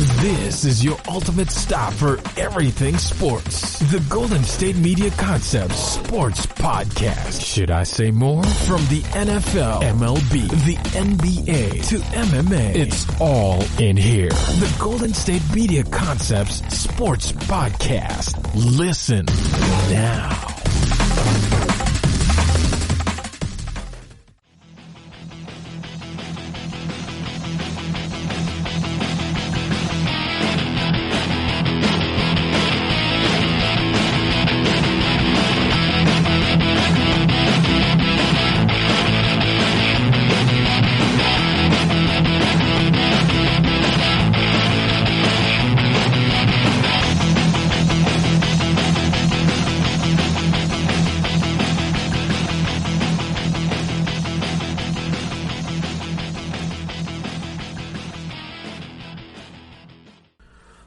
This is your ultimate stop for everything sports. The Golden State Media Concepts Sports Podcast. Should I say more? From the NFL, MLB, the NBA to MMA, it's all in here. The Golden State Media Concepts Sports Podcast. Listen now.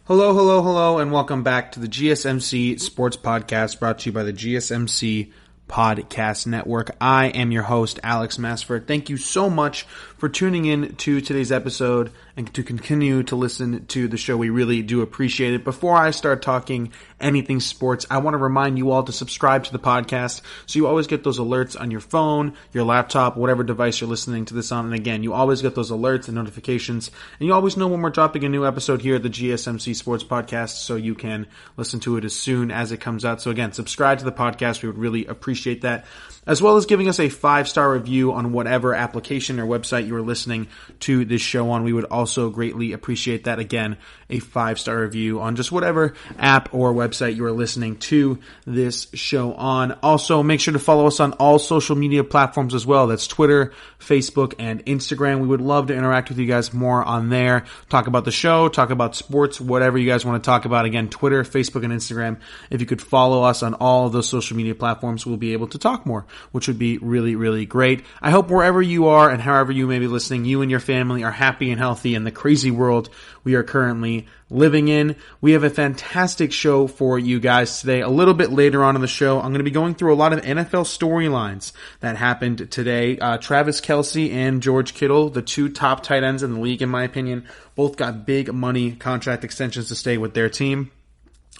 Hello, and welcome back to the GSMC Sports Podcast, brought to you by the GSMC Podcast Network. I am your host, Alex Masford. Thank you so much for tuning in to today's episode and to continue to listen to the show. We really do appreciate it. Before I start talking anything sports, I want to remind you all to subscribe to the podcast so you always get those alerts on your phone, your laptop, whatever device you're listening to this on. And again, you always get those alerts and notifications, and you always know when we're dropping a new episode here at the GSMC Sports Podcast, so you can listen to it as soon as it comes out. So again, subscribe to the podcast. We would really appreciate that, as well as giving us a 5-star review on whatever application or website you are listening to this show on. We would also greatly appreciate that. Again, a 5-star review on just whatever app or website you are listening to this show on. Also, make sure to follow us on all social media platforms as well. That's Twitter, Facebook, and Instagram. We would love to interact with you guys more on there. Talk about the show, talk about sports, whatever you guys want to talk about. Again, Twitter, Facebook, and Instagram. If you could follow us on all of those social media platforms, we'll be able to talk more, which would be really, really great. I hope wherever you are and however you may be listening, you and your family are happy and healthy in the crazy world we are currently living in. We have a fantastic show for you guys today. A little bit later on in the show, I'm going to be going through a lot of NFL storylines that happened today. Travis Kelce and George Kittle, the two top tight ends in the league, in my opinion, both got big money contract extensions to stay with their team.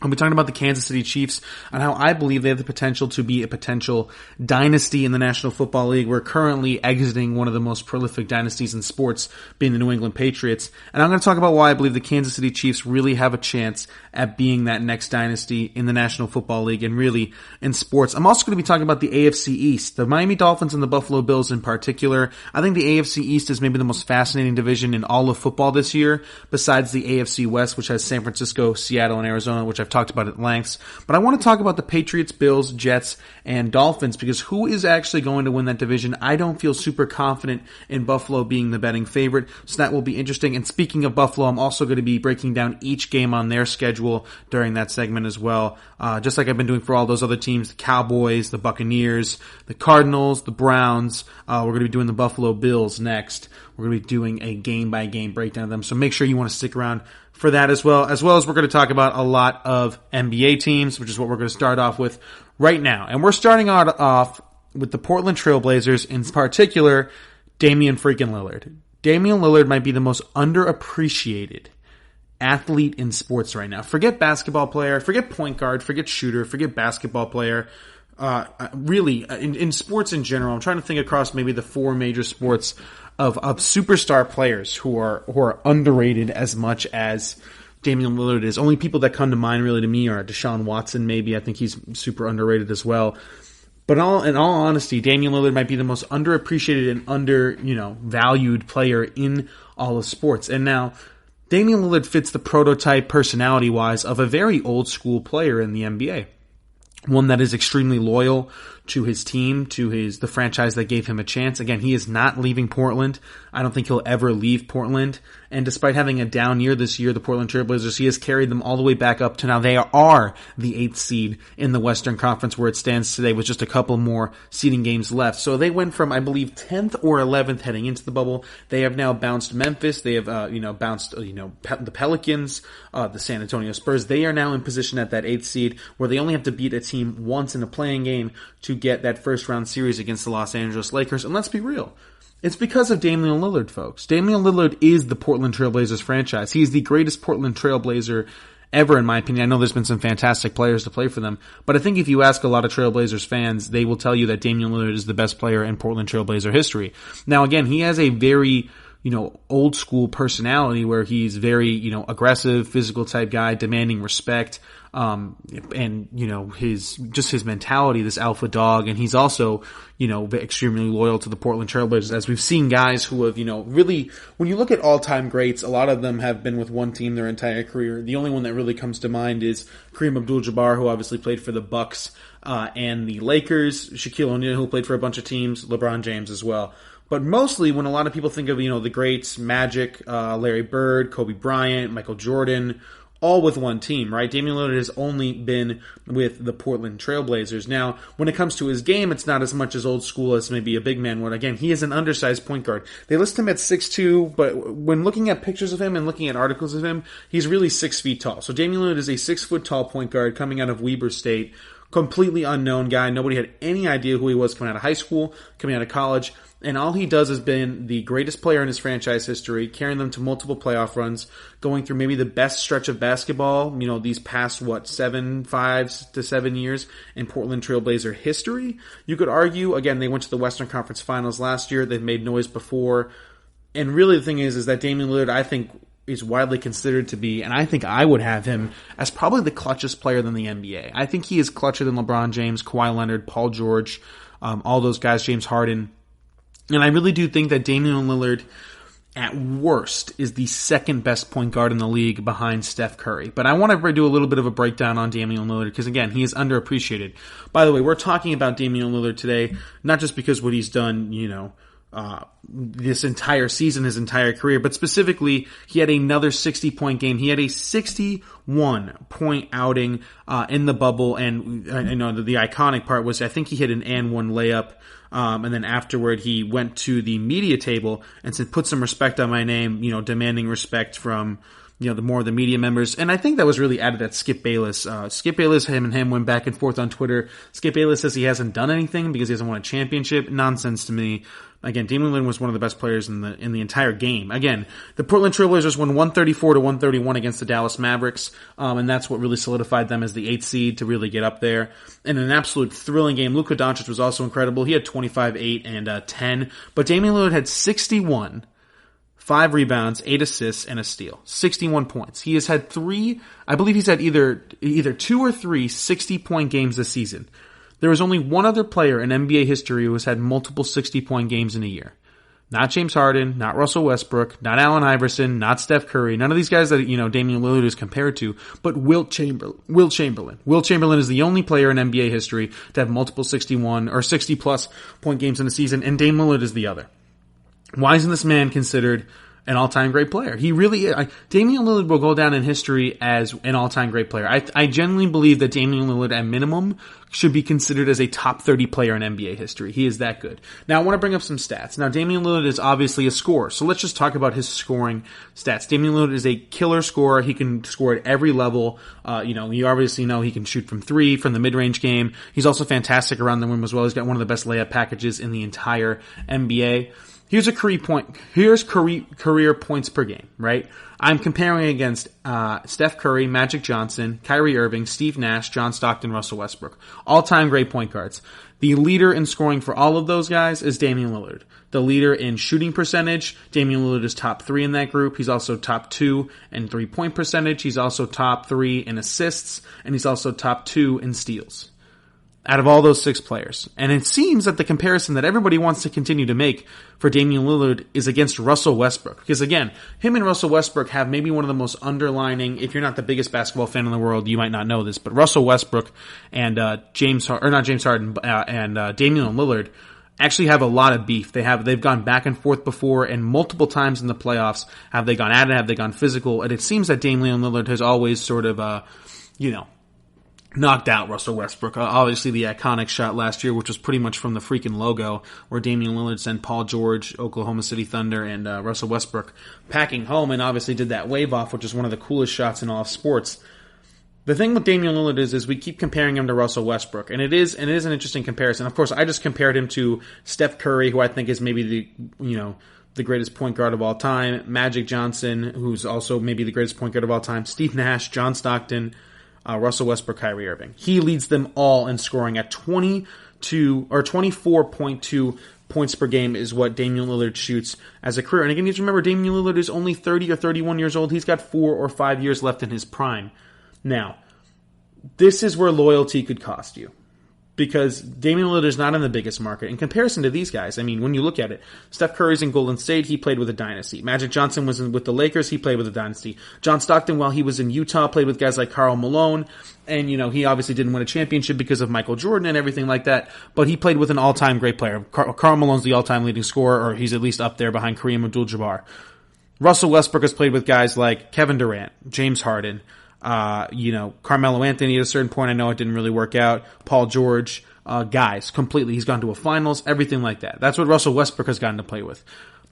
I'll be talking about the Kansas City Chiefs and how I believe they have the potential to be a potential dynasty in the National Football League. We're currently exiting one of the most prolific dynasties in sports, being the New England Patriots. And I'm going to talk about why I believe the Kansas City Chiefs really have a chance at being that next dynasty in the National Football League and really in sports. I'm also going to be talking about the AFC East, the Miami Dolphins and the Buffalo Bills in particular. I think the AFC East is maybe the most fascinating division in all of football this year, besides the AFC West, which has San Francisco, Seattle, and Arizona, which I've talked about at lengths. But I want to talk about the Patriots, Bills, Jets, and Dolphins, because who is actually going to win that division? I don't feel super confident in Buffalo being the betting favorite, so that will be interesting. And speaking of Buffalo, I'm also going to be breaking down each game on their schedule during that segment as well, just like I've been doing for all those other teams, the Cowboys, the Buccaneers, the Cardinals, the Browns. We're going to be doing the Buffalo Bills next. We're going to be doing a game-by-game breakdown of them, so make sure you want to stick around for that as well as we're going to talk about a lot of NBA teams, which is what we're going to start off with right now. And we're starting off with the Portland Trail Blazers, in particular, Damian freaking Lillard. Damian Lillard might be the most underappreciated athlete in sports right now. Forget basketball player, forget point guard, forget shooter, forget basketball player. Really, in sports in general, I'm trying to think across maybe the 4 major sports of superstar players who are underrated as much as Damian Lillard is. Only people that come to mind really to me are Deshaun Watson, maybe. I think he's super underrated as well. But in all honesty, Damian Lillard might be the most underappreciated and valued player in all of sports. And now, Damian Lillard fits the prototype personality-wise of a very old-school player in the NBA. One that is extremely loyal to his team, to the franchise that gave him a chance. Again, he is not leaving Portland. I don't think he'll ever leave Portland. And despite having a down year this year, the Portland Trail Blazers, he has carried them all the way back up to now they are the 8th seed in the Western Conference where it stands today with just a couple more seeding games left. So they went from, I believe, 10th or 11th heading into the bubble. They have now bounced Memphis. They have, bounced, the Pelicans, the San Antonio Spurs. They are now in position at that 8th seed where they only have to beat a team once in a playing game to to get that first round series against the Los Angeles Lakers. And let's be real. It's because of Dame Lillard, folks. Dame Lillard is the Portland Trailblazers franchise. He is the greatest Portland Trailblazer ever, in my opinion. I know there's been some fantastic players to play for them, but I think if you ask a lot of Trailblazers fans, they will tell you that Dame Lillard is the best player in Portland Trailblazer history. Now, again, he has a very, old school personality where he's very, aggressive, physical type guy, demanding respect, and, his mentality, this alpha dog. And he's also, extremely loyal to the Portland Trailblazers, as we've seen guys who have, really, when you look at all-time greats, a lot of them have been with one team their entire career. The only one that really comes to mind is Kareem Abdul-Jabbar, who obviously played for the Bucks, and the Lakers, Shaquille O'Neal, who played for a bunch of teams, LeBron James as well. But mostly, when a lot of people think of, the greats, Magic, Larry Bird, Kobe Bryant, Michael Jordan, all with one team, right? Damian Lillard has only been with the Portland Trailblazers. Now, when it comes to his game, it's not as much as old school as maybe a big man would. Again, he is an undersized point guard. They list him at 6'2", but when looking at pictures of him and looking at articles of him, he's really 6 feet tall. So Damian Lillard is a 6-foot-tall point guard coming out of Weber State. Completely unknown guy. Nobody had any idea who he was coming out of high school, coming out of college. And all he does has been the greatest player in his franchise history, carrying them to multiple playoff runs, going through maybe the best stretch of basketball, these past, 5 to 7 years in Portland Trailblazer history. You could argue, again, they went to the Western Conference Finals last year. They've made noise before. And really the thing is that Damian Lillard, I think, is widely considered to be, and I think I would have him as probably the clutchest player in the NBA. I think he is clutcher than LeBron James, Kawhi Leonard, Paul George, all those guys, James Harden. And I really do think that Damian Lillard, at worst, is the second best point guard in the league behind Steph Curry. But I want to do a little bit of a breakdown on Damian Lillard because, again, he is underappreciated. By the way, we're talking about Damian Lillard today, not just because what he's done, this entire season, his entire career, but specifically, he had another 60-point game. He had a 61-point outing in the bubble, and I know the iconic part was I think he hit an and one layup. And then afterward, he went to the media table and said, "Put some respect on my name," demanding respect from, the more of the media members. And I think that was really added at Skip Bayless. Skip Bayless, him went back and forth on Twitter. Skip Bayless says he hasn't done anything because he hasn't won a championship. Nonsense to me. Again, Damian Lillard was one of the best players in the entire game. Again, the Portland Trailblazers won 134-131 against the Dallas Mavericks, and that's what really solidified them as the 8th seed to really get up there. In an absolute thrilling game, Luka Doncic was also incredible. He had 25, 8, and 10. But Damian Lillard had 61, 5 rebounds, 8 assists, and a steal. 61 points. He has had 3, I believe he's had either 2 or 3 60-point games this season. There is only one other player in NBA history who has had multiple 60-point games in a year. Not James Harden, not Russell Westbrook, not Allen Iverson, not Steph Curry, none of these guys that, Damian Lillard is compared to, but Wilt Chamberlain. Wilt Chamberlain is the only player in NBA history to have multiple 61 or 60-plus point games in a season, and Dame Lillard is the other. Why isn't this man considered an all-time great player? He really is. Damian Lillard will go down in history as an all-time great player. I genuinely believe that Damian Lillard, at minimum, should be considered as a top 30 player in NBA history. He is that good. Now, I want to bring up some stats. Now, Damian Lillard is obviously a scorer, so let's just talk about his scoring stats. Damian Lillard is a killer scorer. He can score at every level. You obviously know he can shoot from 3, from the mid-range game. He's also fantastic around the rim as well. He's got one of the best layup packages in the entire NBA. Here's career points per game, right? I'm comparing against Steph Curry, Magic Johnson, Kyrie Irving, Steve Nash, John Stockton, Russell Westbrook. All-time great point guards. The leader in scoring for all of those guys is Damian Lillard. The leader in shooting percentage, Damian Lillard is top 3 in that group. He's also top 2 in 3-point percentage. He's also top 3 in assists, and he's also top 2 in steals. Out of all those 6 players. And it seems that the comparison that everybody wants to continue to make for Damian Lillard is against Russell Westbrook. Because again, him and Russell Westbrook have maybe one of the most underlining, if you're not the biggest basketball fan in the world, you might not know this, but Russell Westbrook and Damian Lillard actually have a lot of beef. They've gone back and forth before, and multiple times in the playoffs have they gone at it, have they gone physical, and it seems that Damian Lillard has always sort of, knocked out Russell Westbrook. Obviously, the iconic shot last year, which was pretty much from the freaking logo, where Damian Lillard sent Paul George, Oklahoma City Thunder, and Russell Westbrook packing home, and obviously did that wave off, which is one of the coolest shots in all of sports. The thing with Damian Lillard is we keep comparing him to Russell Westbrook, and it is an interesting comparison. Of course, I just compared him to Steph Curry, who I think is maybe the greatest point guard of all time, Magic Johnson, who's also maybe the greatest point guard of all time, Steve Nash, John Stockton, Russell Westbrook, Kyrie Irving. He leads them all in scoring at 24.2 points per game is what Damian Lillard shoots as a career. And again, you have to remember, Damian Lillard is only 30 or 31 years old. He's got 4 or 5 years left in his prime. Now, this is where loyalty could cost you, because Damian Lillard is not in the biggest market. In comparison to these guys, I mean, when you look at it, Steph Curry's in Golden State, he played with a dynasty. Magic Johnson was with the Lakers, he played with a dynasty. John Stockton, while he was in Utah, played with guys like Karl Malone, and, he obviously didn't win a championship because of Michael Jordan and everything like that, but he played with an all-time great player. Karl Malone's the all-time leading scorer, or he's at least up there behind Kareem Abdul-Jabbar. Russell Westbrook has played with guys like Kevin Durant, James Harden, Carmelo Anthony at a certain point. I know it didn't really work out. Paul George, guys, completely. He's gone to a finals, everything like that. That's what Russell Westbrook has gotten to play with.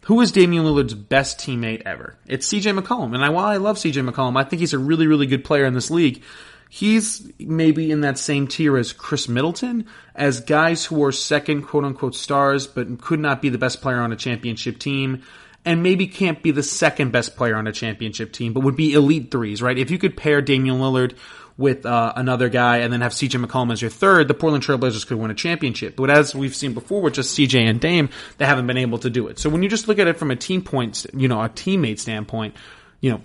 Who is Damian Lillard's best teammate ever? It's CJ McCollum. And while I love CJ McCollum, I think he's a really, really good player in this league. He's maybe in that same tier as Chris Middleton, as guys who are second quote-unquote stars, but could not be the best player on a championship team, and maybe can't be the second best player on a championship team, but would be elite threes, right? If you could pair Damian Lillard with another guy and then have CJ McCollum as your third, the Portland Trailblazers could win a championship. But as we've seen before with just CJ and Dame, they haven't been able to do it. So when you just look at it from a teammate standpoint,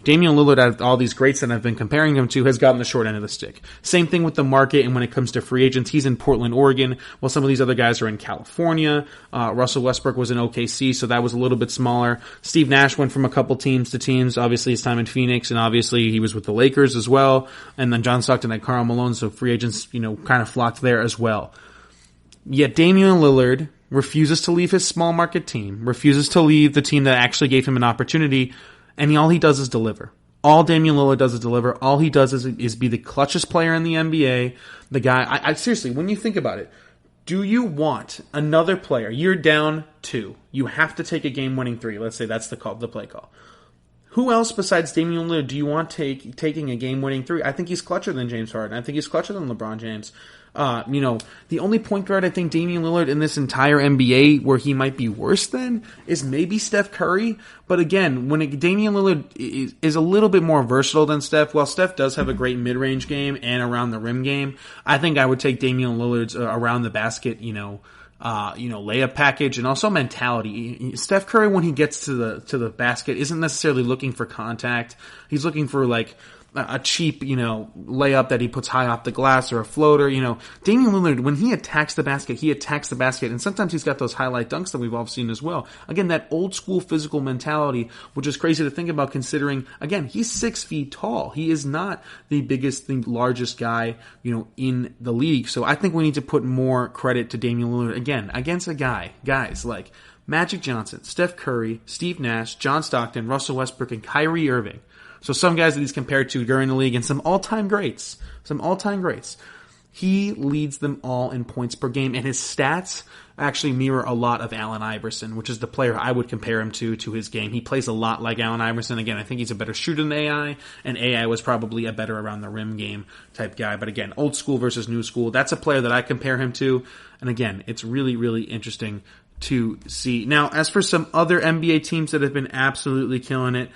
Damian Lillard, out of all these greats that I've been comparing him to, has gotten the short end of the stick. Same thing with the market, and when it comes to free agents, he's in Portland, Oregon, while some of these other guys are in California. Russell Westbrook was in OKC, so that was a little bit smaller. Steve Nash went from a couple teams to teams, obviously his time in Phoenix, and obviously he was with the Lakers as well. And then John Stockton had Karl Malone, so free agents, kind of flocked there as well. Yet Damian Lillard refuses to leave his small market team, refuses to leave the team that actually gave him an opportunity, and all he does is deliver. All Damian Lillard does is deliver. All he does is be the clutchest player in the NBA. The guy, I seriously, when you think about it, do you want another player? You're down 2. You have to take a game-winning 3. Let's say that's the play call. Who else besides Damian Lillard do you want taking a game-winning 3? I think he's clutcher than James Harden. I think he's clutcher than LeBron James. The only point guard I think Damian Lillard in this entire NBA where he might be worse than is maybe Steph Curry. But again, Damian Lillard is a little bit more versatile than Steph. While Steph does have a great mid-range game and around the rim game, I think I would take Damian Lillard's around the basket, layup package and also mentality. Steph Curry, when he gets to the basket, isn't necessarily looking for contact. He's looking for a cheap, layup that he puts high off the glass or a floater. Damian Lillard, when he attacks the basket, and sometimes he's got those highlight dunks that we've all seen as well. Again, that old school physical mentality, which is crazy to think about considering, again, he's 6 feet tall. He is not the largest guy, in the league. So I think we need to put more credit to Damian Lillard, again, against guys like Magic Johnson, Steph Curry, Steve Nash, John Stockton, Russell Westbrook, and Kyrie Irving. So some guys that he's compared to during the league and some all-time greats. He leads them all in points per game, and his stats actually mirror a lot of Allen Iverson, which is the player I would compare him to his game. He plays a lot like Allen Iverson. Again, I think he's a better shooter than AI, and AI was probably a better around the rim game type guy. But again, old school versus new school, that's a player that I compare him to. And again, it's really, really interesting to see. Now, as for some other NBA teams that have been absolutely killing it,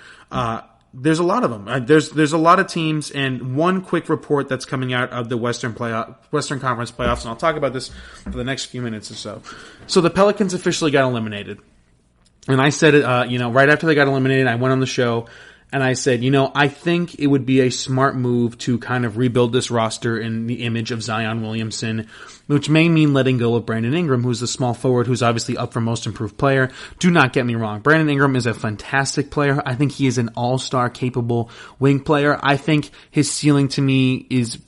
there's a lot of them. There's a lot of teams, and one quick report that's coming out of the Western Conference playoffs, and I'll talk about this for the next few minutes or so. So the Pelicans officially got eliminated, and I said it, right after they got eliminated, I went on the show, and I said, I think it would be a smart move to kind of rebuild this roster in the image of Zion Williamson, which may mean letting go of Brandon Ingram, who's the small forward who's obviously up for most improved player. Do not get me wrong. Brandon Ingram is a fantastic player. I think he is an all-star capable wing player. I think his ceiling to me is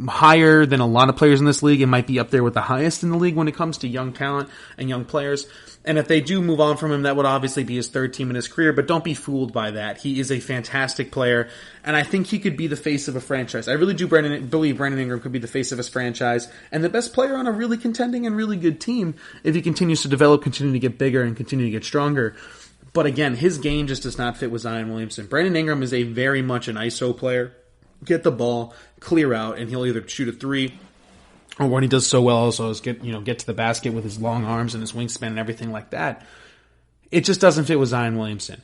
higher than a lot of players in this league. It might be up there with the highest in the league when it comes to young talent and young players. And if they do move on from him, that would obviously be his third team in his career, but don't be fooled by that. He is a fantastic player, and I think he could be the face of a franchise. I really do believe Brandon Ingram could be the face of his franchise, and the best player on a really contending and really good team if he continues to develop, continue to get bigger, and continue to get stronger. But again, his game just does not fit with Zion Williamson. Brandon Ingram is a very much an ISO player. get the ball, clear out, and he'll either shoot a three, or when he does so well also is get to the basket with his long arms and his wingspan and everything like that. It just doesn't fit with Zion Williamson.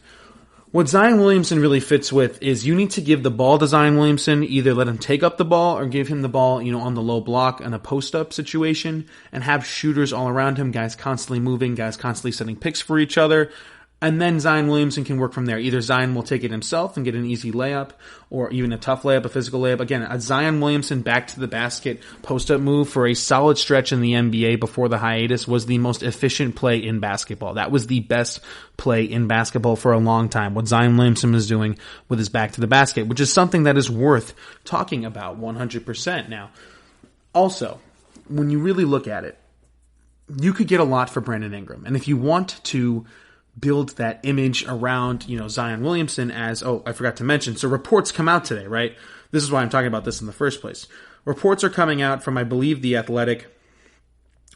What Zion Williamson really fits with is you need to give the ball to Zion Williamson, either let him take up the ball or give him the ball, on the low block in a post-up situation, and have shooters all around him, guys constantly moving, guys constantly setting picks for each other. And then Zion Williamson can work from there. Either Zion will take it himself and get an easy layup, or even a tough layup, a physical layup. Again, a Zion Williamson back to the basket post-up move for a solid stretch in the NBA before the hiatus was the most efficient play in basketball. That was the best play in basketball for a long time, what Zion Williamson was doing with his back to the basket, which is something that is worth talking about 100%. Now, also, when you really look at it, you could get a lot for Brandon Ingram. And if you want to build that image around, Zion Williamson as, I forgot to mention, so reports come out today, right? This is why I'm talking about this in the first place. Reports are coming out from, I believe, The Athletic,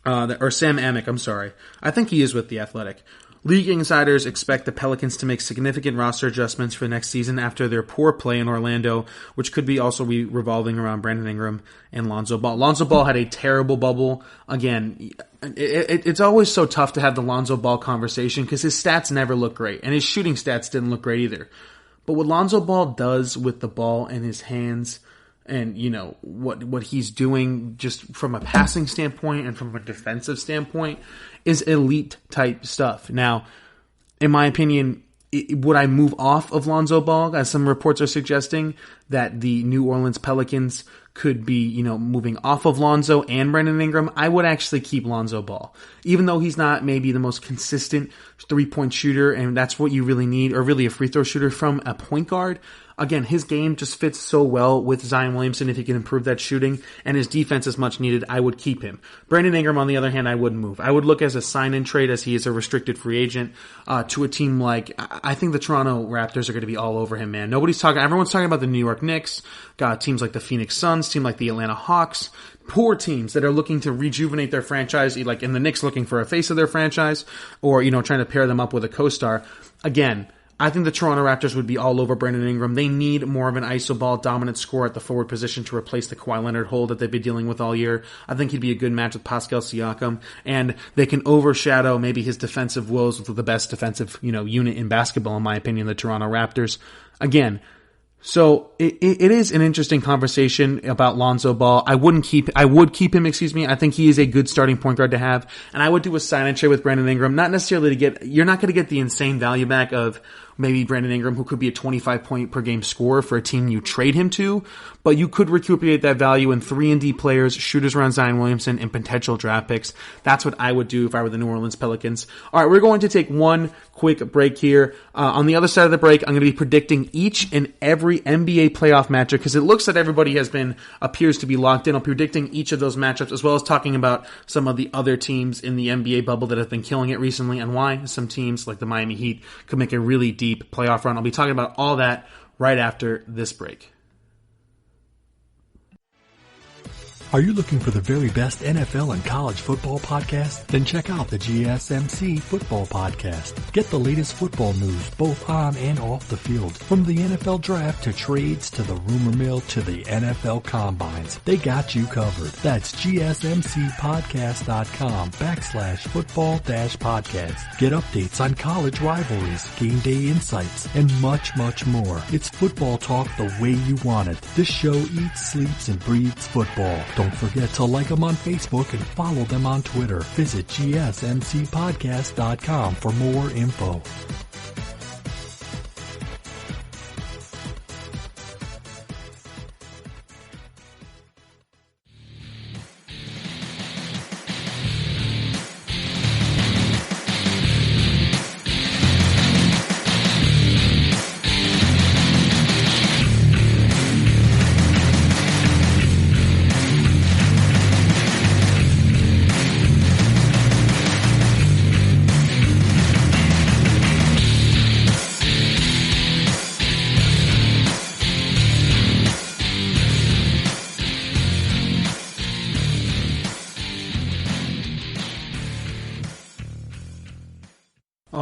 or Sam Amick, I'm sorry. I think he is with The Athletic. League insiders expect the Pelicans to make significant roster adjustments for next season after their poor play in Orlando, which could also be revolving around Brandon Ingram and Lonzo Ball. Lonzo Ball had a terrible bubble. Again, it's always so tough to have the Lonzo Ball conversation because his stats never look great, and his shooting stats didn't look great either. But what Lonzo Ball does with the ball in his hands, and what he's doing just from a passing standpoint and from a defensive standpoint is elite type stuff. Now, in my opinion, would I move off of Lonzo Ball, as some reports are suggesting that the New Orleans Pelicans could be, moving off of Lonzo and Brandon Ingram? I would actually keep Lonzo Ball. Even though he's not maybe the most consistent three-point shooter, and that's what you really need, or really a free throw shooter from a point guard. Again, his game just fits so well with Zion Williamson if he can improve that shooting, and his defense is much needed. I would keep him. Brandon Ingram, on the other hand, I wouldn't move. I would look as a sign-in trade, as he is a restricted free agent, to a team like, I think the Toronto Raptors are going to be all over him, man. Everyone's talking about the New York Knicks, got teams like the Phoenix Suns, team like the Atlanta Hawks, poor teams that are looking to rejuvenate their franchise, like in the Knicks looking for a face of their franchise, or, trying to pair them up with a co-star. Again, I think the Toronto Raptors would be all over Brandon Ingram. They need more of an iso ball dominant scorer at the forward position to replace the Kawhi Leonard hole that they've been dealing with all year. I think he'd be a good match with Pascal Siakam, and they can overshadow maybe his defensive woes with the best defensive, unit in basketball, in my opinion, the Toronto Raptors. Again, so it is an interesting conversation about Lonzo Ball. I would keep him, I think he is a good starting point guard to have. And I would do a sign and trade with Brandon Ingram, not necessarily you're not going to get the insane value back of maybe Brandon Ingram, who could be a 25 point per game scorer for a team you trade him to, but you could recuperate that value in 3-and-D players, shooters around Zion Williamson, and potential draft picks. That's what I would do if I were the New Orleans Pelicans. All right, we're going to take one quick break here. On the other side of the break, I'm going to be predicting each and every NBA playoff matchup because it looks that everybody appears to be locked in. I'll be predicting each of those matchups, as well as talking about some of the other teams in the NBA bubble that have been killing it recently and why some teams like the Miami Heat could make a really deep playoff run. I'll be talking about all that right after this break. Are you looking for the very best NFL and college football podcast? Then check out the GSMC Football Podcast. Get the latest football news both on and off the field. From the NFL Draft to trades to the rumor mill to the NFL Combines, they got you covered. That's GSMCpodcast.com/football-podcast. Get updates on college rivalries, game day insights, and much, much more. It's football talk the way you want it. This show eats, sleeps, and breathes football. Don't forget to like them on Facebook and follow them on Twitter. Visit GSMCpodcast.com for more info.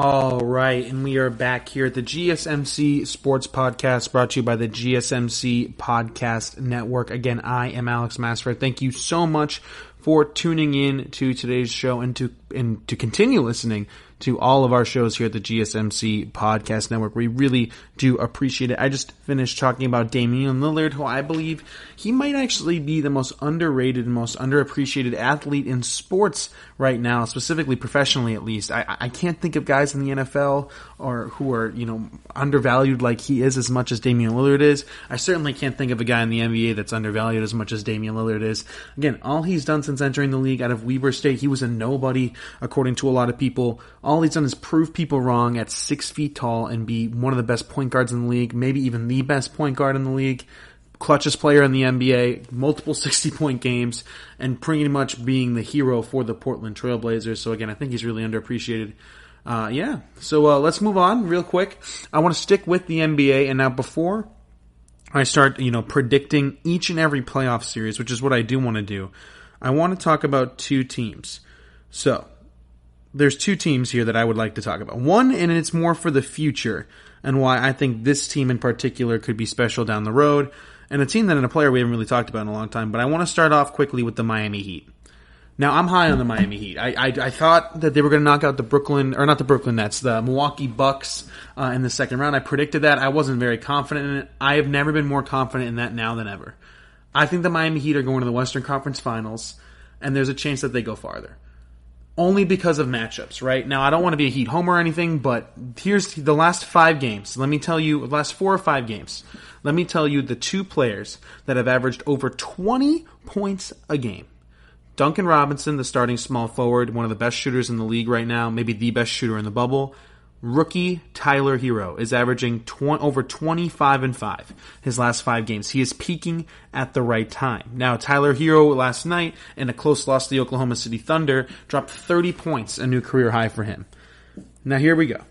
All right, and we are back here at the GSMC Sports Podcast, brought to you by the GSMC Podcast Network. Again, I am Alex Masford. Thank you so much for tuning in to today's show and to continue listening to all of our shows here at the GSMC Podcast Network. We really do appreciate it. I just finished talking about Dame Lillard, who I believe he might actually be the most underrated and most underappreciated athlete in sports right now, specifically professionally at least. I can't think of guys in the NFL or who are, undervalued like he is as much as Damian Lillard is. I certainly can't think of a guy in the NBA that's undervalued as much as Damian Lillard is. Again, all he's done since entering the league out of Weber State, he was a nobody according to a lot of people. All he's done is prove people wrong at 6 feet tall and be one of the best point guards in the league, maybe even the best point guard in the league, clutchest player in the NBA, multiple 60-point games, and pretty much being the hero for the Portland Trailblazers. So again, I think he's really underappreciated. So let's move on real quick. I want to stick with the NBA, and now before I start, predicting each and every playoff series, which is what I do want to do, I want to talk about two teams. So there's two teams here that I would like to talk about. One, and it's more for the future, and why I think this team in particular could be special down the road, and a team that and a player we haven't really talked about in a long time. But I want to start off quickly with the Miami Heat. Now, I'm high on the Miami Heat. I thought that they were going to knock out the Milwaukee Bucks in the second round. I predicted that. I wasn't very confident in it. I have never been more confident in that now than ever. I think the Miami Heat are going to the Western Conference Finals, and there's a chance that they go farther. Only because of matchups, right? Now, I don't want to be a Heat homer or anything, but here's the last 5 games. Let me tell you, the last 4 or 5 games. Let me tell you the 2 players that have averaged over 20 points a game. Duncan Robinson, the starting small forward, one of the best shooters in the league right now, maybe the best shooter in the bubble. Rookie Tyler Hero is averaging over 25 and 5 his last 5 games. He is peaking at the right time. Now, Tyler Hero last night in a close loss to the Oklahoma City Thunder dropped 30 points, a new career high for him. Now, here we go.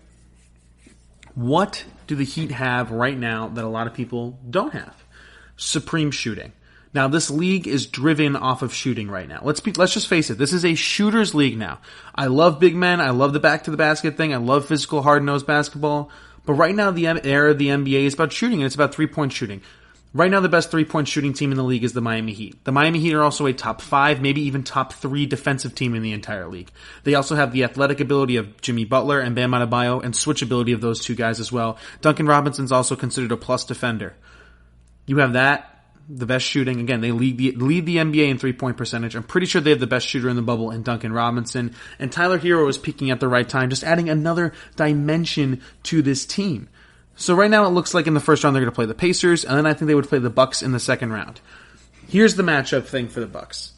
What do the Heat have right now that a lot of people don't have? Supreme shooting. Now, this league is driven off of shooting right now. Let's just face it. This is a shooter's league now. I love big men. I love the back-to-the-basket thing. I love physical, hard-nosed basketball. But right now, the era of the NBA is about shooting, and it's about three-point shooting. Right now, the best three-point shooting team in the league is the Miami Heat. The Miami Heat are also a top 5, maybe even top 3 defensive team in the entire league. They also have the athletic ability of Jimmy Butler and Bam Adebayo, and switchability of those two guys as well. Duncan Robinson's also considered a plus defender. You have that. The best shooting. Again, they lead the NBA in three-point percentage. I'm pretty sure they have the best shooter in the bubble in Duncan Robinson. And Tyler Hero is peaking at the right time, just adding another dimension to this team. So right now it looks like in the first round they're going to play the Pacers, and then I think they would play the Bucks in the second round. Here's the matchup thing for the Bucks.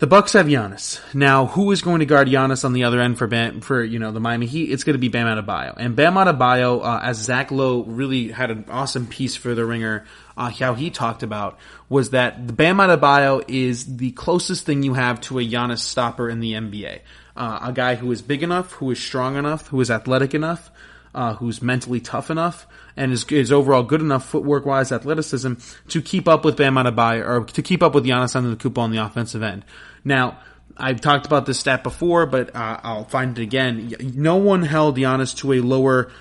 The Bucks have Giannis. Now, who is going to guard Giannis on the other end for the Miami Heat? It's going to be Bam Adebayo. And Bam Adebayo, as Zach Lowe really had an awesome piece for The Ringer, how he talked about, was that Bam Adebayo is the closest thing you have to a Giannis stopper in the NBA. A guy who is big enough, who is strong enough, who is athletic enough, who's mentally tough enough, and is overall good enough footwork-wise, athleticism, to keep up with Bam Adebayo, or to keep up with Giannis Antetokounmpo on the offensive end. Now, I've talked about this stat before, but I'll find it again. No one held Giannis to a lower,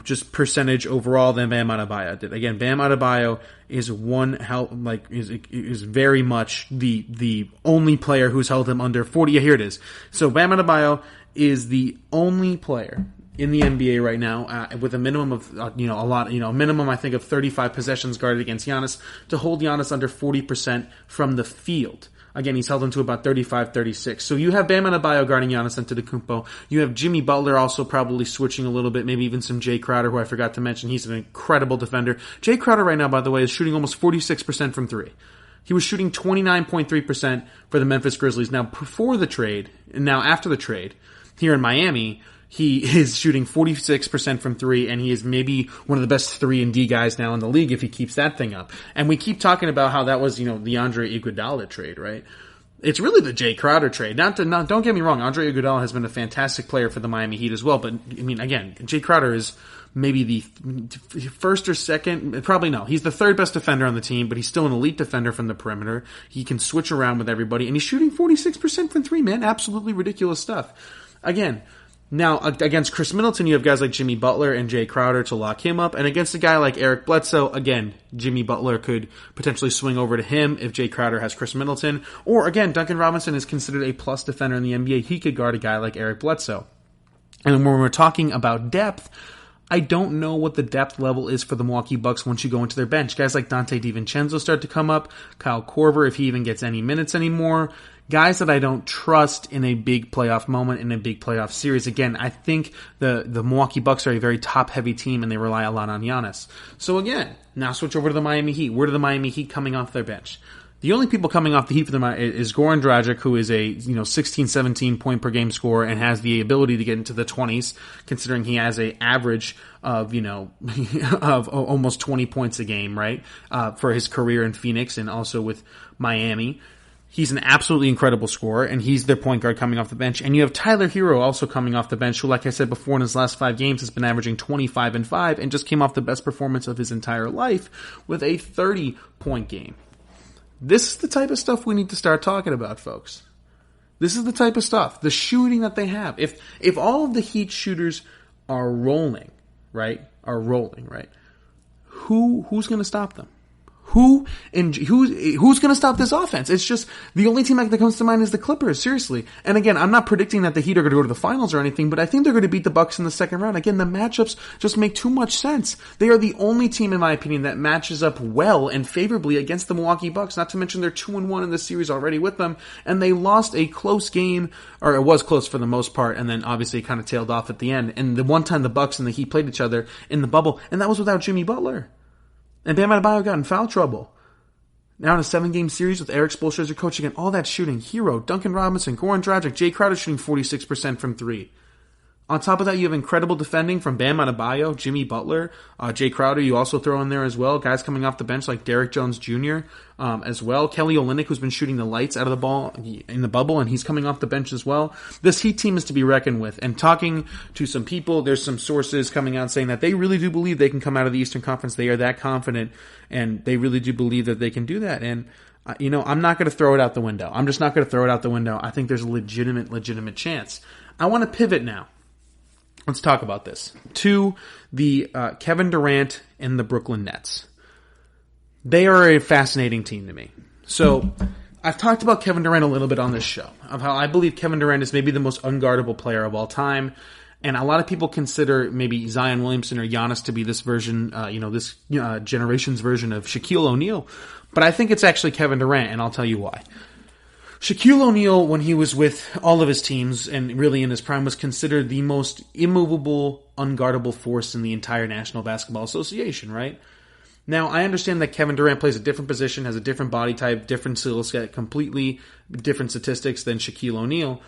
just percentage overall than Bam Adebayo did. Again, Bam Adebayo is is very much the only player who's held him under 40. Yeah, here it is. So Bam Adebayo is the only player in the NBA right now, with a minimum of, minimum I think of 35 possessions guarded against Giannis, to hold Giannis under 40% from the field. Again, he's held him to about 35, 36. So you have Bam Adebayo guarding Giannis Antetokounmpo. You have Jimmy Butler also probably switching a little bit, maybe even some Jay Crowder, who I forgot to mention. He's an incredible defender. Jay Crowder right now, by the way, is shooting almost 46% from 3. He was shooting 29.3% for the Memphis Grizzlies. Now, before the trade, and now after the trade, here in Miami, he is shooting 46% from 3, and he is maybe one of the best 3-and-D guys now in the league if he keeps that thing up. And we keep talking about how that was, the Andre Iguodala trade, right? It's really the Jay Crowder trade. Don't get me wrong, Andre Iguodala has been a fantastic player for the Miami Heat as well, but, again, Jay Crowder is maybe the first or second, probably no. He's the third best defender on the team, but he's still an elite defender from the perimeter. He can switch around with everybody, and he's shooting 46% from 3, man. Absolutely ridiculous stuff. Again, Now, against Chris Middleton, you have guys like Jimmy Butler and Jay Crowder to lock him up. And against a guy like Eric Bledsoe, again, Jimmy Butler could potentially swing over to him if Jay Crowder has Chris Middleton. Or again, Duncan Robinson is considered a plus defender in the NBA. He could guard a guy like Eric Bledsoe. And when we're talking about depth, I don't know what the depth level is for the Milwaukee Bucks once you go into their bench. Guys like Dante DiVincenzo start to come up. Kyle Korver, if he even gets any minutes anymore. Guys that I don't trust in a big playoff moment, in a big playoff series. Again, I think the Milwaukee Bucks are a very top-heavy team, and they rely a lot on Giannis. So again, now switch over to the Miami Heat. Where are the Miami Heat coming off their bench? The only people coming off the Heat for them is Goran Dragic, who is a 16, 17 point per game scorer and has the ability to get into the 20s, considering he has an average of of almost 20 points a game, right? For his career in Phoenix and also with Miami. He's an absolutely incredible scorer, and he's their point guard coming off the bench. And you have Tyler Hero also coming off the bench, who, like I said before, in his last 5 games has been averaging 25 and 5 and just came off the best performance of his entire life with a 30-point game. This is the type of stuff we need to start talking about, folks. This is the type of stuff. The shooting that they have. If all of the Heat shooters are rolling, right? Who's going to stop them? Who's going to stop this offense? It's just the only team that comes to mind is the Clippers, seriously. And again, I'm not predicting that the Heat are going to go to the finals or anything, but I think they're going to beat the Bucks in the second round. Again, the matchups just make too much sense. They are the only team, in my opinion, that matches up well and favorably against the Milwaukee Bucks. Not to mention they're 2-1 in this series already with them, and they lost a close game, or it was close for the most part, and then obviously it kind of tailed off at the end. And the one time the Bucks and the Heat played each other in the bubble, and that was without Jimmy Butler. And Bam Adebayo got in foul trouble. Now in a 7-game series with Eric Spoelstra as your coach, again, all that shooting. Hero, Duncan Robinson, Goran Dragic, Jay Crowder shooting 46% from 3. On top of that, you have incredible defending from Bam Adebayo, Jimmy Butler, Jay Crowder. You also throw in there as well guys coming off the bench like Derrick Jones Jr. As well. Kelly Olynyk, who's been shooting the lights out of the ball in the bubble, and he's coming off the bench as well. This Heat team is to be reckoned with. And talking to some people, there's some sources coming out saying that they really do believe they can come out of the Eastern Conference. They are that confident, and they really do believe that they can do that. And I'm not going to throw it out the window. I'm just not going to throw it out the window. I think there's a legitimate chance. I want to pivot now. Let's talk about this. To the Kevin Durant and the Brooklyn Nets. They are a fascinating team to me. So, I've talked about Kevin Durant a little bit on this show, of how I believe Kevin Durant is maybe the most unguardable player of all time. And a lot of people consider maybe Zion Williamson or Giannis to be this version, this generation's version of Shaquille O'Neal. But I think it's actually Kevin Durant, and I'll tell you why. Shaquille O'Neal, when he was with all of his teams and really in his prime, was considered the most immovable, unguardable force in the entire National Basketball Association, right? Now, I understand that Kevin Durant plays a different position, has a different body type, different skill set, completely different statistics than Shaquille O'Neal.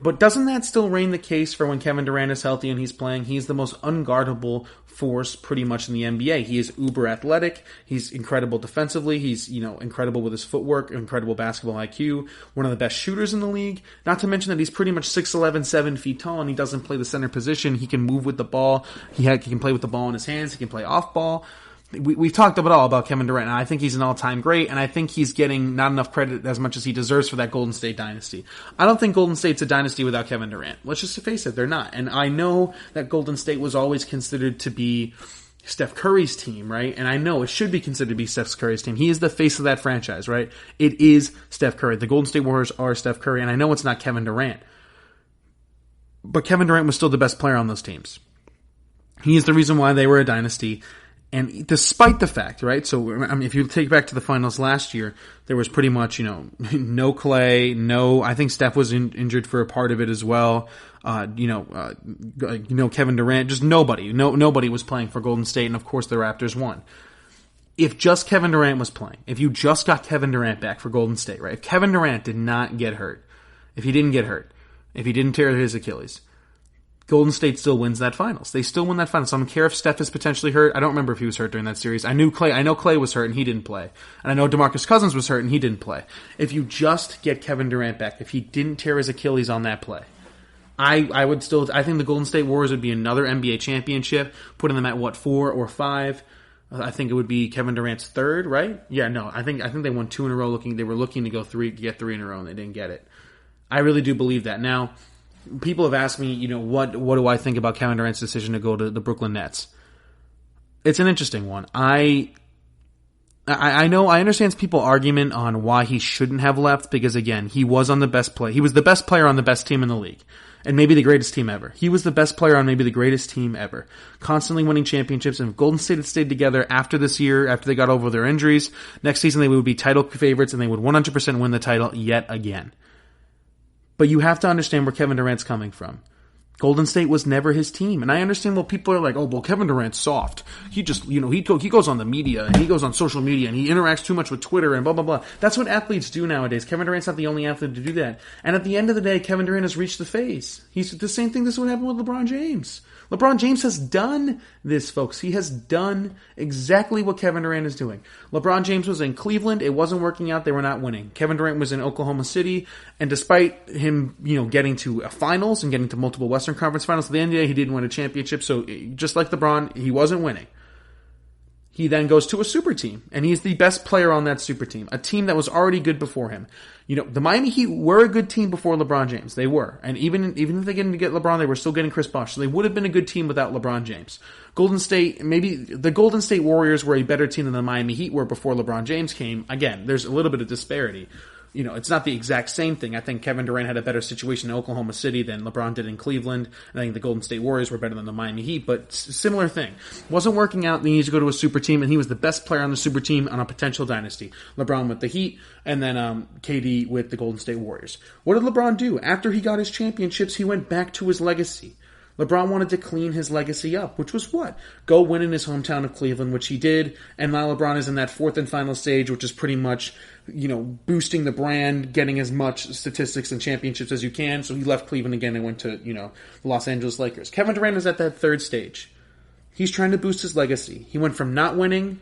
But doesn't that still reign the case for when Kevin Durant is healthy and he's playing? He's the most unguardable force pretty much in the NBA. He is uber athletic. He's incredible defensively. He's, incredible with his footwork, incredible basketball IQ, one of the best shooters in the league. Not to mention that he's pretty much 6'11", 7 feet tall, and he doesn't play the center position. He can move with the ball. He can play with the ball in his hands. He can play off ball. We've talked about Kevin Durant, and I think he's an all-time great, and I think he's getting not enough credit as much as he deserves for that Golden State dynasty. I don't think Golden State's a dynasty without Kevin Durant. Let's just face it, they're not. And I know that Golden State was always considered to be Steph Curry's team, right? And I know it should be considered to be Steph Curry's team. He is the face of that franchise, right? It is Steph Curry. The Golden State Warriors are Steph Curry, and I know it's not Kevin Durant. But Kevin Durant was still the best player on those teams. He is the reason why they were a dynasty. And despite the fact, right, so if you take back to the finals last year, there was pretty much, no Clay, I think Steph was injured for a part of it as well. Kevin Durant, just nobody was playing for Golden State, and of course the Raptors won. If just Kevin Durant was playing, if you just got Kevin Durant back for Golden State, right, if Kevin Durant did not get hurt, if he didn't tear his Achilles, Golden State still wins that finals. They still win that finals. So I don't care if Steph is potentially hurt. I don't remember if he was hurt during that series. I know Clay was hurt and he didn't play. And I know DeMarcus Cousins was hurt and he didn't play. If you just get Kevin Durant back, if he didn't tear his Achilles on that play, I think the Golden State Warriors would be another NBA championship, putting them at 4 or 5. I think it would be Kevin Durant's third, right? Yeah, no, I think they won 2 in a row. They were looking to get 3 in a row and they didn't get it. I really do believe that. Now, people have asked me, what do I think about Kevin Durant's decision to go to the Brooklyn Nets? It's an interesting one. I understand people's argument on why he shouldn't have left because, again, he was on the best play. He was the best player on the best team in the league. And maybe the greatest team ever. He was the best player on maybe the greatest team ever. Constantly winning championships. And if Golden State had stayed together after this year, after they got over their injuries, next season they would be title favorites and they would 100% win the title yet again. But you have to understand where Kevin Durant's coming from. Golden State was never his team. And I understand people are like, oh, well, Kevin Durant's soft. He just, he goes on the media and he goes on social media and he interacts too much with Twitter and blah, blah, blah. That's what athletes do nowadays. Kevin Durant's not the only athlete to do that. And at the end of the day, Kevin Durant has reached the phase. He's the same thing. This is what happened with LeBron James. LeBron James has done this, folks. He has done exactly what Kevin Durant is doing. LeBron James was in Cleveland. It wasn't working out. They were not winning. Kevin Durant was in Oklahoma City. And despite him, getting to a finals and getting to multiple Western Conference finals, at the end of the day, he didn't win a championship. So just like LeBron, he wasn't winning. He then goes to a super team, and he's the best player on that super team, a team that was already good before him. The Miami Heat were a good team before LeBron James. They were. And even if they didn't get LeBron, they were still getting Chris Bosh. So they would have been a good team without LeBron James. Golden State, maybe the Golden State Warriors were a better team than the Miami Heat were before LeBron James came. Again, there's a little bit of disparity. It's not the exact same thing. I think Kevin Durant had a better situation in Oklahoma City than LeBron did in Cleveland. And I think the Golden State Warriors were better than the Miami Heat, but similar thing. Wasn't working out, then he needs to go to a super team, and he was the best player on the super team on a potential dynasty. LeBron with the Heat, and then KD with the Golden State Warriors. What did LeBron do? After he got his championships, he went back to his legacy. LeBron wanted to clean his legacy up, which was what? Go win in his hometown of Cleveland, which he did, and now LeBron is in that fourth and final stage, which is pretty much, boosting the brand, getting as much statistics and championships as you can, so he left Cleveland again and went to, the Los Angeles Lakers. Kevin Durant is at that third stage. He's trying to boost his legacy. He went from not winning.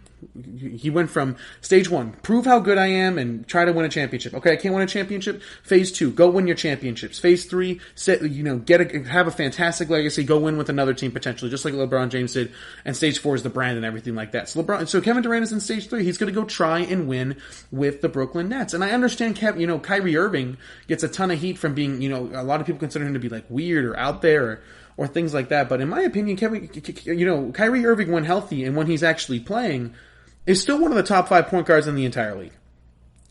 He went from stage one, prove how good I am and try to win a championship. Okay, I can't win a championship. Phase two, go win your championships. Phase three, have a fantastic legacy. Go win with another team potentially, just like LeBron James did. And stage four is the brand and everything like that. So Kevin Durant is in stage three. He's going to go try and win with the Brooklyn Nets. And I understand, Kyrie Irving gets a ton of heat from being, a lot of people consider him to be like weird or out there or things like that. But in my opinion, Kyrie Irving, when healthy and when he's actually playing, is still one of the top 5 point guards in the entire league.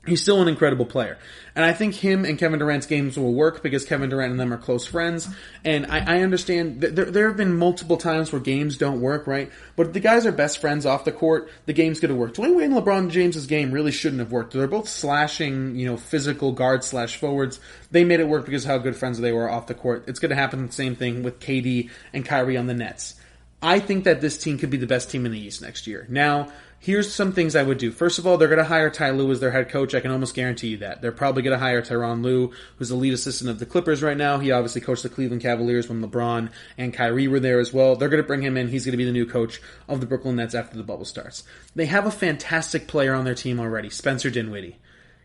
He's still an incredible player. And I think him and Kevin Durant's games will work because Kevin Durant and them are close friends. And I understand that there have been multiple times where games don't work, right? But if the guys are best friends off the court, the game's going to work. Dwayne Wade and LeBron James' game really shouldn't have worked. They're both slashing, physical guards/forwards. They made it work because of how good friends they were off the court. It's going to happen the same thing with KD and Kyrie on the Nets. I think that this team could be the best team in the East next year. Now, here's some things I would do. First of all, they're going to hire Ty Lue as their head coach. I can almost guarantee you that. They're probably going to hire Tyronn Lue, who's the lead assistant of the Clippers right now. He obviously coached the Cleveland Cavaliers when LeBron and Kyrie were there as well. They're going to bring him in. He's going to be the new coach of the Brooklyn Nets after the bubble starts. They have a fantastic player on their team already, Spencer Dinwiddie.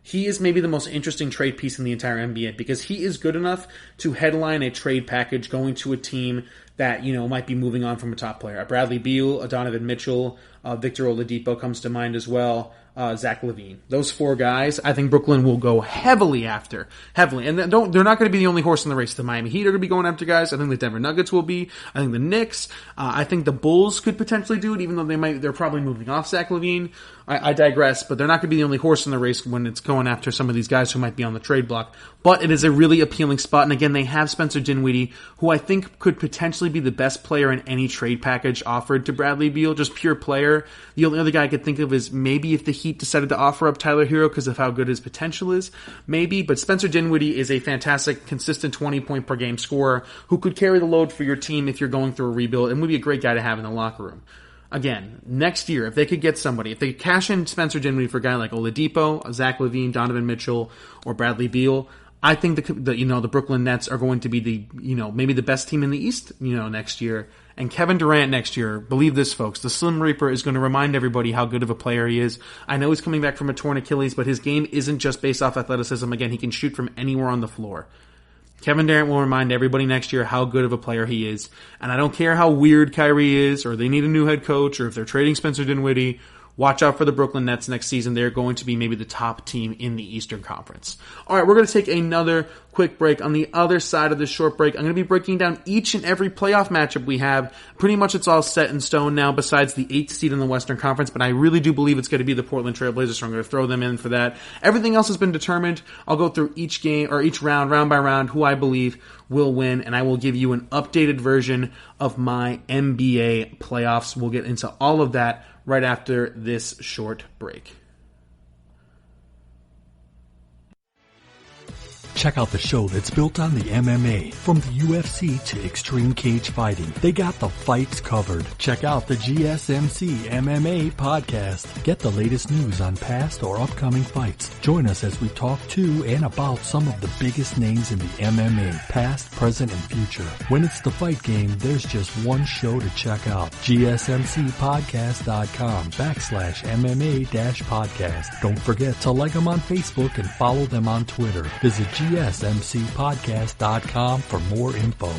He is maybe the most interesting trade piece in the entire NBA because he is good enough to headline a trade package going to a team that, might be moving on from a top player. A Bradley Beal, a Donovan Mitchell, Victor Oladipo comes to mind as well. Zach LaVine. Those 4 guys, I think Brooklyn will go heavily after. Heavily. And they're not going to be the only horse in the race. The Miami Heat are going to be going after guys. I think the Denver Nuggets will be. I think the Knicks. I think the Bulls could potentially do it, even though they're probably moving off Zach LaVine. I digress, but they're not going to be the only horse in the race when it's going after some of these guys who might be on the trade block. But it is a really appealing spot. And again, they have Spencer Dinwiddie, who I think could potentially be the best player in any trade package offered to Bradley Beal, just pure player. The only other guy I could think of is maybe if the Heat decided to offer up Tyler Hero because of how good his potential is, maybe. But Spencer Dinwiddie is a fantastic, consistent 20-point per game scorer who could carry the load for your team if you're going through a rebuild and would be a great guy to have in the locker room. Again, next year, if they could get somebody, if they could cash in Spencer Dinwiddie for a guy like Oladipo, Zach LaVine, Donovan Mitchell, or Bradley Beal, I think the Brooklyn Nets are going to be maybe the best team in the East, next year. And Kevin Durant next year, believe this, folks, the Slim Reaper is going to remind everybody how good of a player he is. I know he's coming back from a torn Achilles, but his game isn't just based off athleticism. Again, he can shoot from anywhere on the floor. Kevin Durant will remind everybody next year how good of a player he is. And I don't care how weird Kyrie is, or they need a new head coach, or if they're trading Spencer Dinwiddie, Watch out for the Brooklyn Nets next season. They're going to be maybe the top team in the Eastern Conference. All right, we're going to take another quick break. On the other side of this short break, I'm going to be breaking down each and every playoff matchup we have. Pretty much it's all set in stone now besides the 8th seed in the Western Conference, but I really do believe it's going to be the Portland Trail Blazers, so I'm going to throw them in for that. Everything else has been determined. I'll go through each game or each round by round, who I believe will win, and I will give you an updated version of my NBA playoffs. We'll get into all of that right after this short break. Check out the show that's built on the MMA. From the UFC to Extreme Cage Fighting, they got the fights covered. Check out the GSMC MMA podcast. Get the latest news on past or upcoming fights. Join us as we talk to and about some of the biggest names in the MMA, past, present, and future. When it's the fight game, there's just one show to check out. GSMCpodcast.com/MMA-podcast. Don't forget to like them on Facebook and follow them on Twitter. Visit GSMCpodcast.com for more info.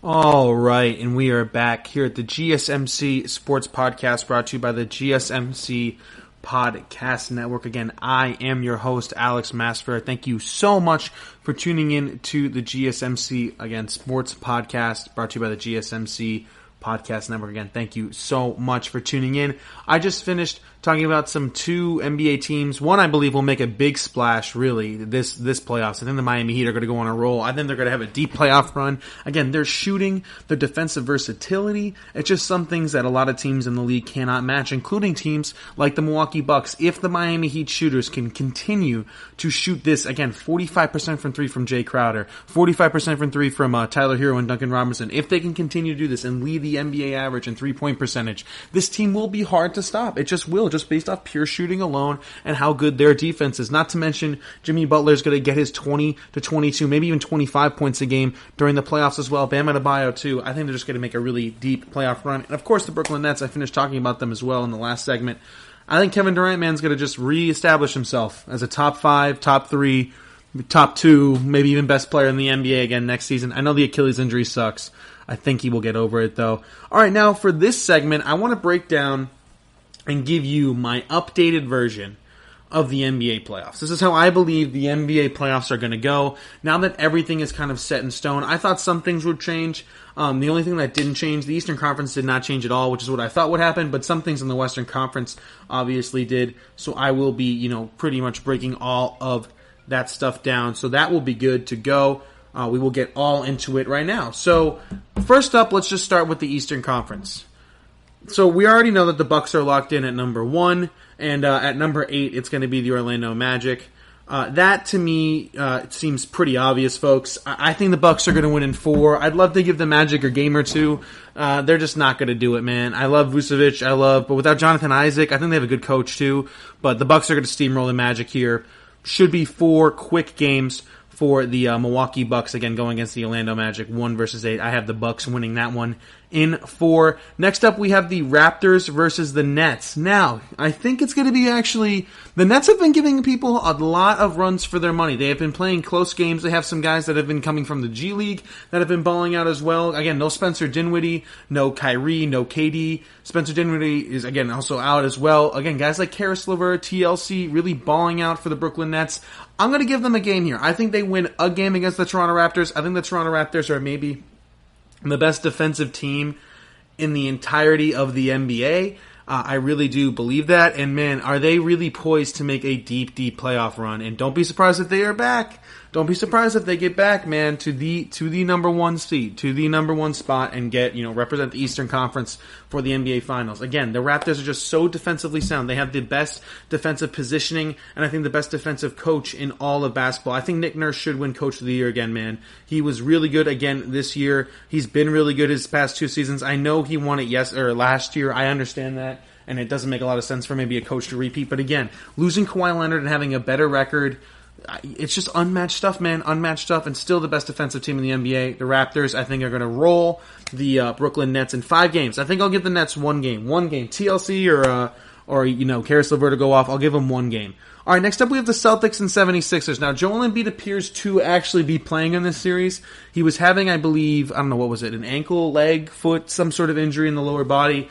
All right, and we are back here at the GSMC Sports Podcast, brought to you by the GSMC Podcast Network. Again, I am your host, Alex Masfer. Thank you so much for tuning in to the GSMC, again, Sports Podcast, brought to you by the GSMC Podcast Network. Again, thank you so much for tuning in. I just finished talking about some two NBA teams. One, I believe, will make a big splash, really, this playoffs. I think the Miami Heat are going to go on a roll. I think they're going to have a deep playoff run. Again, their shooting, their defensive versatility, it's just some things that a lot of teams in the league cannot match, including teams like the Milwaukee Bucks. If the Miami Heat shooters can continue to shoot this, again, 45% from three from Jay Crowder, 45% from three from Tyler Hero and Duncan Robinson, if they can continue to do this and lead the NBA average in three-point percentage, this team will be hard to stop. It just will, just based off pure shooting alone and how good their defense is. Not to mention, Jimmy Butler's going to get his 20 to 22, maybe even 25 points a game during the playoffs as well. Bam Adebayo, too. I think they're just going to make a really deep playoff run. And, of course, the Brooklyn Nets. I finished talking about them as well in the last segment. I think Kevin Durant, man's going to just reestablish himself as a top 5, top 3, top 2, maybe even best player in the NBA again next season. I know the Achilles injury sucks. I think he will get over it, though. All right, now for this segment, I want to break down and give you my updated version of the NBA playoffs. This is how I believe the NBA playoffs are going to go. Now that everything is kind of set in stone, I thought some things would change. The only thing that didn't change, the Eastern Conference did not change at all, which is what I thought would happen, but some things in the Western Conference obviously did. So I will be, pretty much breaking all of that stuff down. So that will be good to go. We will get all into it right now. So first up, let's just start with the Eastern Conference. So we already know that the Bucks are locked in at number 1, and at number 8, it's going to be the Orlando Magic. That, to me, seems pretty obvious, folks. I think the Bucks are going to win in 4. I'd love to give the Magic a game or two. They're just not going to do it, man. I love Vucevic, but without Jonathan Isaac, I think they have a good coach, too. But the Bucks are going to steamroll the Magic here. Should be 4 quick games for the Milwaukee Bucks, again, going against the Orlando Magic, 1 versus 8. I have the Bucks winning that one in 4. Next up, we have the Raptors versus the Nets. Now, I think it's going to be actually... The Nets have been giving people a lot of runs for their money. They have been playing close games. They have some guys that have been coming from the G League that have been balling out as well. Again, no Spencer Dinwiddie, no Kyrie, no KD. Spencer Dinwiddie is, again, also out as well. Again, guys like Karis LeVert, TLC, really balling out for the Brooklyn Nets. I'm going to give them a game here. I think they win a game against the Toronto Raptors. I think the Toronto Raptors are maybe the best defensive team in the entirety of the NBA. I really do believe that. And, man, are they really poised to make a deep, deep playoff run. And don't be surprised if they are back. don't be surprised if they get back, man, to the number one seed, to the number one spot, and get, represent the Eastern Conference for the NBA Finals. Again, the Raptors are just so defensively sound. They have the best defensive positioning, and I think the best defensive coach in all of basketball. I think Nick Nurse should win Coach of the Year again, man. He was really good again this year. He's been really good his past 2 seasons. I know he won it last year. I understand that. And it doesn't make a lot of sense for maybe a coach to repeat. But again, losing Kawhi Leonard and having a better record, it's just unmatched stuff, man. Unmatched stuff, and still the best defensive team in the NBA. The Raptors, I think, are going to roll the Brooklyn Nets in 5 games. I think I'll give the Nets 1 game. 1 game. TLC or Caris LeVert to go off. I'll give them 1 game. All right, next up we have the Celtics and 76ers. Now, Joel Embiid appears to actually be playing in this series. He was having, I believe, an ankle, leg, foot, some sort of injury in the lower body.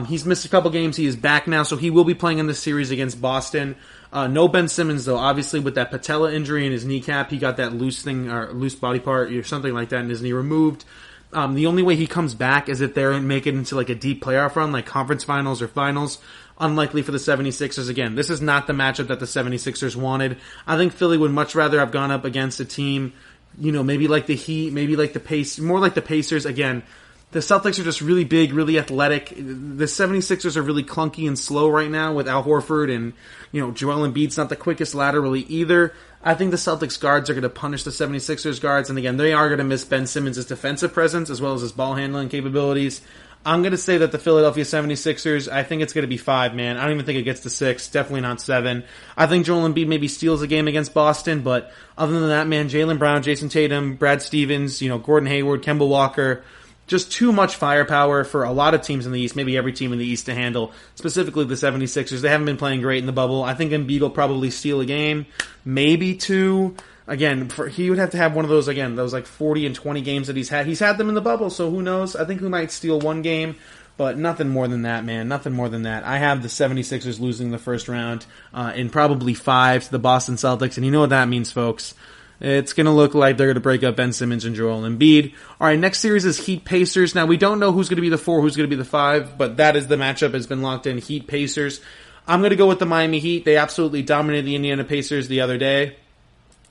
He's missed a couple games. He is back now, so he will be playing in this series against Boston. No Ben Simmons, though. Obviously, with that patella injury in his kneecap, he got that loose thing, or loose body part, or something like that in his knee removed. The only way he comes back is if they're make it into like a deep playoff run, like conference finals or finals. Unlikely for the 76ers. Again, this is not the matchup that the 76ers wanted. I think Philly would much rather have gone up against a team, maybe like the Heat, maybe like the Pacers, more like the Pacers. Again, the Celtics are just really big, really athletic. The 76ers are really clunky and slow right now with Al Horford, and, Joel Embiid's not the quickest laterally either. I think the Celtics guards are going to punish the 76ers guards, and again, they are going to miss Ben Simmons' defensive presence as well as his ball handling capabilities. I'm going to say that the Philadelphia 76ers, I think it's going to be 5, man. I don't even think it gets to 6. Definitely not 7. I think Joel Embiid maybe steals a game against Boston, but other than that, man, Jaylen Brown, Jason Tatum, Brad Stevens, Gordon Hayward, Kemba Walker, just too much firepower for a lot of teams in the East, maybe every team in the East to handle, specifically the 76ers. They haven't been playing great in the bubble. I think Embiid will probably steal a game, maybe 2. Again, he would have to have one of those, those like 40 and 20 games that he's had. He's had them in the bubble, so who knows? I think he might steal 1 game, but nothing more than that, man. Nothing more than that. I have the 76ers losing the first round in probably 5 to the Boston Celtics, and you know what that means, folks. It's going to look like they're going to break up Ben Simmons and Joel Embiid. All right, next series is Heat-Pacers. Now, we don't know who's going to be the 4, who's going to be the 5, but that is the matchup has been locked in, Heat-Pacers. I'm going to go with the Miami Heat. They absolutely dominated the Indiana Pacers the other day.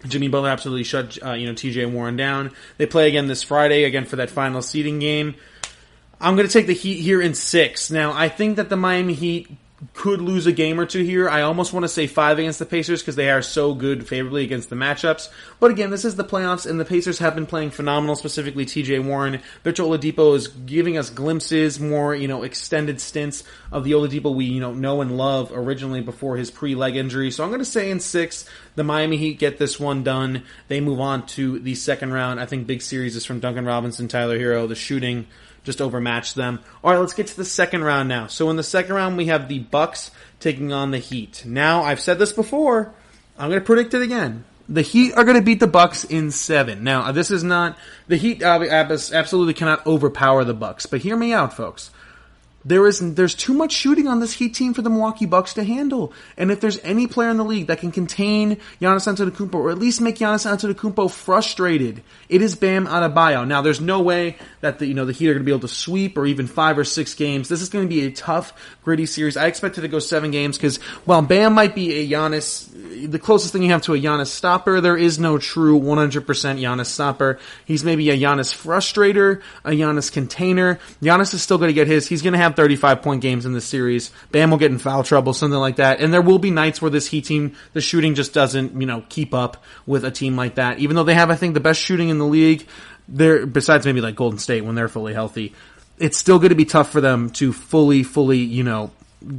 Jimmy Butler absolutely shut, TJ Warren down. They play again this Friday, again for that final seeding game. I'm going to take the Heat here in 6. Now, I think that the Miami Heat could lose a game or 2 here. I almost want to say 5 against the Pacers because they are so good favorably against the matchups. But again, this is the playoffs, and the Pacers have been playing phenomenal, specifically TJ Warren. Victor Oladipo is giving us glimpses, more, extended stints of the Oladipo we, know and love originally before his pre-leg injury. So I'm going to say in 6, the Miami Heat get this one done. They move on to the second round. I think big series is from Duncan Robinson, Tyler Hero. The shooting just overmatched them. All right, let's get to the second round now. So in the second round, we have the Bucks taking on the Heat. Now, I've said this before. I'm going to predict it again. The Heat are going to beat the Bucks in 7. Now, this is not... The Heat absolutely cannot overpower the Bucks. But hear me out, folks. There's too much shooting on this Heat team for the Milwaukee Bucks to handle. And if there's any player in the league that can contain Giannis Antetokounmpo, or at least make Giannis Antetokounmpo frustrated, it is Bam Adebayo. Now, there's no way that the Heat are going to be able to sweep or even 5 or 6 games. This is going to be a tough, gritty series. I expect it to go 7 games because while Bam might be a Giannis, the closest thing you have to a Giannis stopper, there is no true 100% Giannis stopper. He's maybe a Giannis frustrator, a Giannis container. Giannis is still going to get his. He's going to have 35-point games in this series. Bam will get in foul trouble, something like that. And there will be nights where this Heat team, the shooting just doesn't, keep up with a team like that. Even though they have, I think, the best shooting in the league, besides maybe like Golden State when they're fully healthy, it's still going to be tough for them to fully,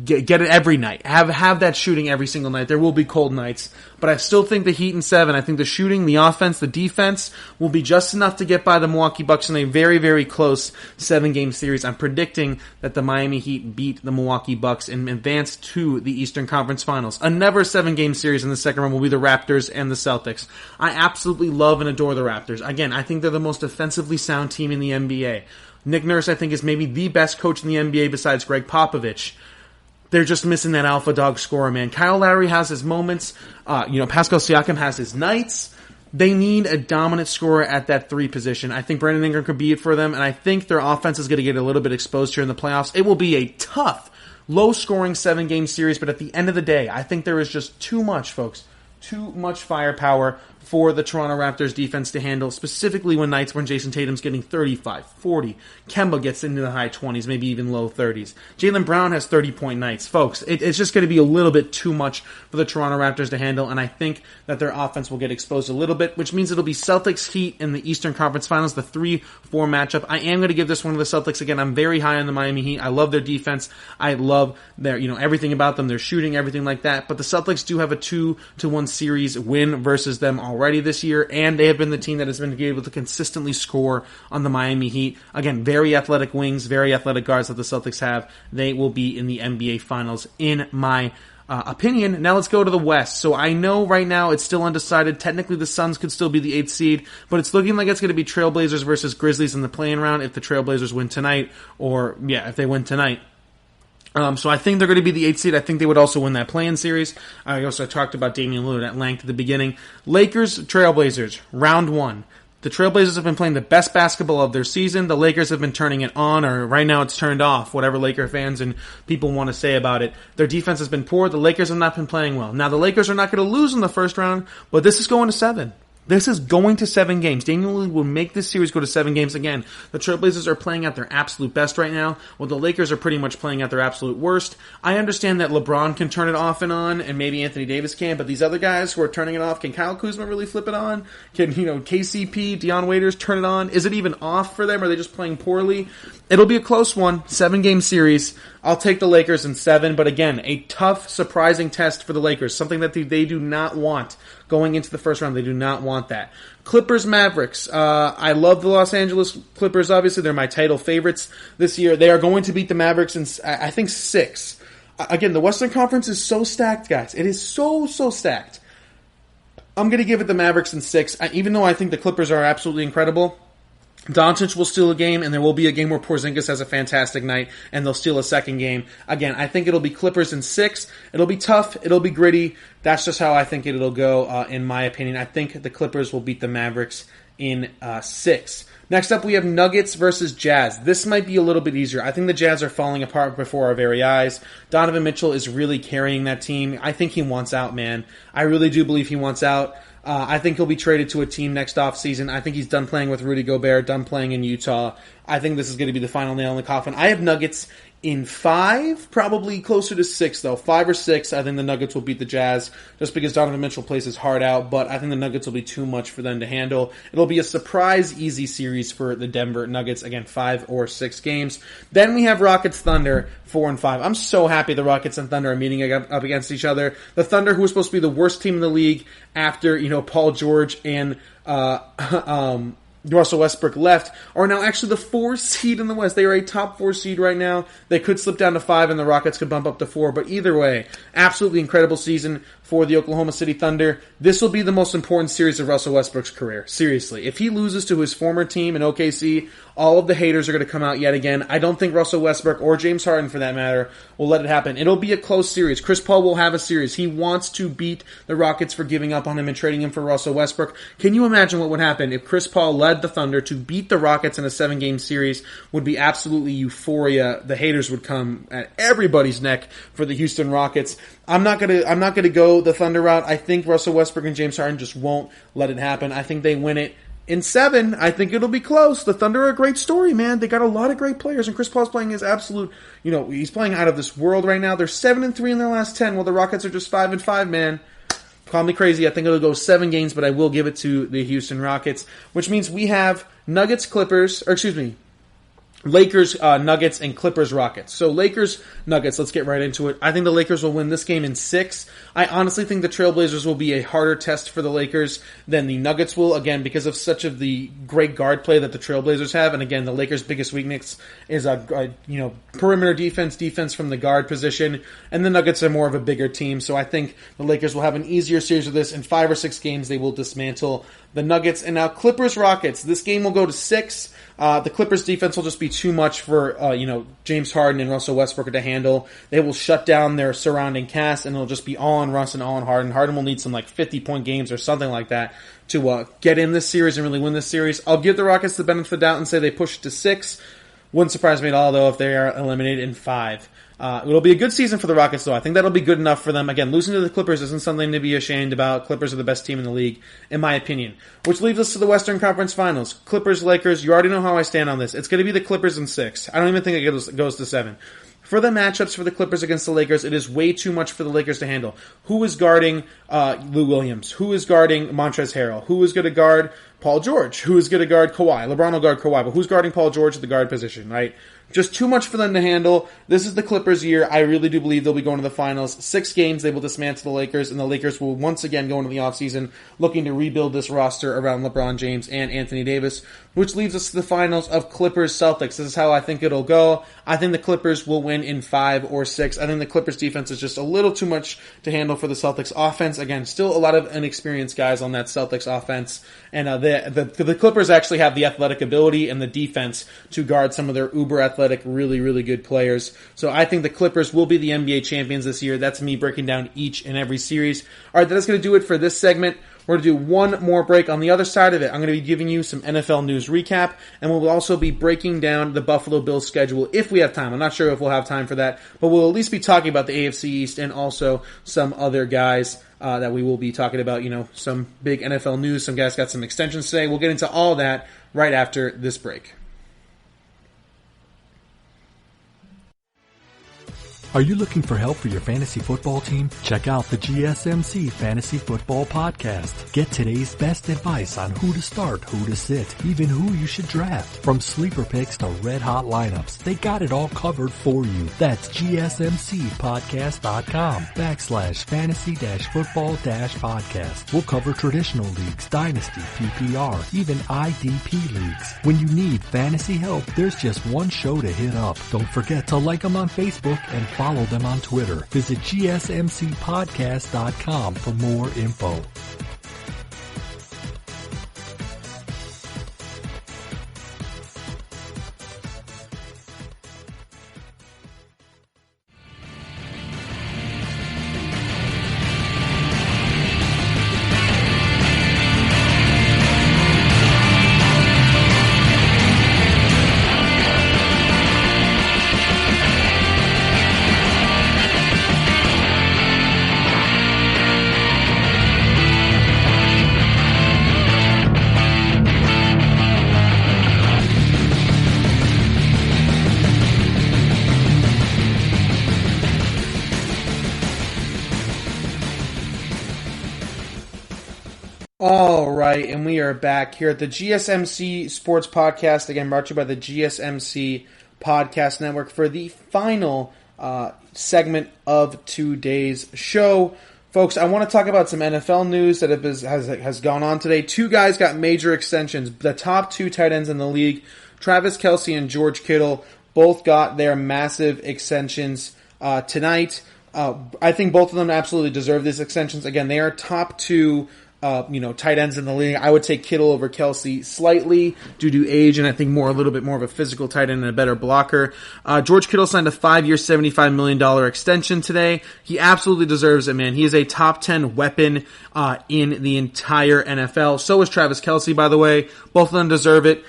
get it every night. Have that shooting every single night. There will be cold nights, but I still think the Heat in 7. I think the shooting, the offense, the defense will be just enough to get by the Milwaukee Bucks in a very, very close 7-game series. I'm predicting that the Miami Heat beat the Milwaukee Bucks and advance to the Eastern Conference Finals. Another 7-game series in the second round will be the Raptors and the Celtics. I absolutely love and adore the Raptors. Again, I think they're the most offensively sound team in the NBA. Nick Nurse, I think, is maybe the best coach in the NBA besides Greg Popovich. They're just missing that alpha dog scorer, man. Kyle Lowry has his moments. Pascal Siakam has his nights. They need a dominant scorer at that 3 position. I think Brandon Ingram could be it for them, and I think their offense is going to get a little bit exposed here in the playoffs. It will be a tough, low-scoring 7-game series, but at the end of the day, I think there is just too much, folks. Too much firepower for the Toronto Raptors defense to handle, specifically when nights when Jason Tatum's getting 35, 40. Kemba gets into the high 20s, maybe even low 30s. Jaylen Brown has 30-point nights. Folks, it's just going to be a little bit too much for the Toronto Raptors to handle, and I think that their offense will get exposed a little bit, which means it'll be Celtics Heat in the Eastern Conference Finals, the 3-4 matchup. I am going to give this one to the Celtics. Again, I'm very high on the Miami Heat. I love their defense. I love their, everything about them, their shooting, everything like that. But the Celtics do have a 2-1 series win versus them already this year, and they have been the team that has been able to consistently score on the Miami Heat. Again, very athletic wings, very athletic guards that the Celtics have. They will be in the NBA Finals, in my opinion. Now let's go to the West. So I know right now it's still undecided. Technically the Suns could still be the 8th seed, but it's looking like it's going to be Trailblazers versus Grizzlies in the play-in round if the Trailblazers win tonight, if they win tonight. So I think they're going to be the 8th seed. I think they would also win that play-in series. I also talked about Dame Lillard at length at the beginning. Lakers, Trailblazers, round 1. The Trailblazers have been playing the best basketball of their season. The Lakers have been turning it on, or right now it's turned off, whatever Laker fans and people want to say about it. Their defense has been poor. The Lakers have not been playing well. Now, the Lakers are not going to lose in the first round, but this is going to 7. This is going to 7 games. Damian Lillard will make this series go to 7 games again. The Trailblazers are playing at their absolute best right now, while the Lakers are pretty much playing at their absolute worst. I understand that LeBron can turn it off and on, and maybe Anthony Davis can, but these other guys who are turning it off, can Kyle Kuzma really flip it on? Can, KCP, Deion Waiters turn it on? Is it even off for them? Are they just playing poorly? It'll be a close one, 7-game series. I'll take the Lakers in 7, but again, a tough, surprising test for the Lakers, something that they do not want going into the first round. They do not want that. Clippers, Mavericks. I love the Los Angeles Clippers, obviously. They're my title favorites this year. They are going to beat the Mavericks in, I think, 6. Again, the Western Conference is so stacked, guys. It is so stacked. I'm going to give it the Mavericks in 6, even though I think the Clippers are absolutely incredible. Doncic will steal a game, and there will be a game where Porzingis has a fantastic night, and they'll steal a second game. Again, I think it'll be Clippers in 6. It'll be tough. It'll be gritty. That's just how I think it'll go, in my opinion. I think the Clippers will beat the Mavericks in 6. Next up, we have Nuggets versus Jazz. This might be a little bit easier. I think the Jazz are falling apart before our very eyes. Donovan Mitchell is really carrying that team. I think he wants out, man. I really do believe he wants out. I think he'll be traded to a team next offseason. I think he's done playing with Rudy Gobert, done playing in Utah. I think this is going to be the final nail in the coffin. I have Nuggets in 5, probably closer to 6, though. 5 or 6, I think the Nuggets will beat the Jazz, just because Donovan Mitchell plays his heart out, but I think the Nuggets will be too much for them to handle. It'll be a surprise easy series for the Denver Nuggets, again, 5 or 6 games. Then we have Rockets Thunder, 4 and 5. I'm so happy the Rockets and Thunder are meeting up against each other. The Thunder, who was supposed to be the worst team in the league after, Paul George and Russell Westbrook left, are now actually the 4 seed in the West. They are a top 4 seed right now. They could slip down to 5 and the Rockets could bump up to 4, but either way, absolutely incredible season for the Oklahoma City Thunder. This will be the most important series of Russell Westbrook's career. Seriously. If he loses to his former team in OKC, all of the haters are going to come out yet again. I don't think Russell Westbrook, or James Harden for that matter, will let it happen. It'll be a close series. Chris Paul will have a series. He wants to beat the Rockets for giving up on him and trading him for Russell Westbrook. Can you imagine what would happen if Chris Paul led the Thunder to beat the Rockets in a 7-game series? Would be absolutely euphoria. The haters would come at everybody's neck for the Houston Rockets. I'm not gonna go the Thunder route. I think Russell Westbrook and James Harden just won't let it happen. I think they win it in 7. I think it'll be close. The Thunder are a great story, man. They got a lot of great players, and Chris Paul's playing his absolute, he's playing out of this world right now. They're 7-3 in their last 10, while the Rockets are just 5-5, man. Call me crazy. I think it'll go 7 games, but I will give it to the Houston Rockets, which means we have Lakers, Nuggets, and Clippers, Rockets. So Lakers, Nuggets, let's get right into it. I think the Lakers will win this game in 6. I honestly think the Trailblazers will be a harder test for the Lakers than the Nuggets will, again, because of such of the great guard play that the Trailblazers have. And again, the Lakers' biggest weakness is perimeter defense from the guard position, and the Nuggets are more of a bigger team. So I think the Lakers will have an easier series of this. In 5 or 6 games, they will dismantle the Nuggets. And now Clippers, Rockets. This game will go to 6. The Clippers defense will just be too much for, James Harden and Russell Westbrook to handle. They will shut down their surrounding cast, and it'll just be all on Russ and all on Harden. Harden will need some 50-point games or something like that to get in this series and really win this series. I'll give the Rockets the benefit of the doubt and say they push it to 6. Wouldn't surprise me at all, though, if they are eliminated in 5. It'll be a good season for the Rockets, though. I think that'll be good enough for them. Again, losing to the Clippers isn't something to be ashamed about. Clippers are the best team in the league, in my opinion. Which leads us to the Western Conference Finals. Clippers, Lakers, you already know how I stand on this. It's going to be the Clippers in 6. I don't even think it goes to 7. For the matchups for the Clippers against the Lakers, it is way too much for the Lakers to handle. Who is guarding Lou Williams? Who is guarding Montrezl Harrell? Who is going to guard Paul George? Who is going to guard Kawhi? LeBron will guard Kawhi, but who's guarding Paul George at the guard position, right? Just too much for them to handle. This is the Clippers' year. I really do believe they'll be going to the finals. 6 games, they will dismantle the Lakers, and the Lakers will once again go into the offseason looking to rebuild this roster around LeBron James and Anthony Davis, which leads us to the finals of Clippers-Celtics. This is how I think it'll go. I think the Clippers will win in 5 or 6. I think the Clippers' defense is just a little too much to handle for the Celtics' offense. Again, still a lot of inexperienced guys on that Celtics offense, and the Clippers actually have the athletic ability and the defense to guard some of their uber-athletic, really, really good players. So I think the Clippers will be the NBA champions this year. That's me breaking down each and every series. All right, that's going to do it for this segment. We're going to do one more break. On the other side of it, I'm going to be giving you some NFL news recap, and we'll also be breaking down the Buffalo Bills schedule if we have time. I'm not sure if we'll have time for that, but we'll at least be talking about the AFC East and also some other guys that we will be talking about, some big NFL news. Some guys got some extensions today. We'll get into all that right after this break. Are you looking for help for your fantasy football team? Check out the GSMC Fantasy Football Podcast. Get today's best advice on who to start, who to sit, even who you should draft. From sleeper picks to red-hot lineups, they got it all covered for you. That's GSMCpodcast.com/fantasy-football-podcast. We'll cover traditional leagues, dynasty, PPR, even IDP leagues. When you need fantasy help, there's just one show to hit up. Don't forget to like them on Facebook and follow them on Twitter. Visit GSMCpodcast.com for more info. All right, and we are back here at the GSMC Sports Podcast, again brought to you by the GSMC Podcast Network for the final segment of today's show. Folks, I want to talk about some NFL news that has gone on today. 2 guys got major extensions. The top 2 tight ends in the league, Travis Kelce and George Kittle, both got their massive extensions tonight. I think both of them absolutely deserve these extensions. Again, they are top 2 tight ends in the league. I would take Kittle over Kelce slightly due to age, and I think a little bit more of a physical tight end and a better blocker. George Kittle signed a 5-year, $75 million extension today. He absolutely deserves it, man. He is a top 10 weapon in the entire NFL. So is Travis Kelce, by the way. Both of them deserve it.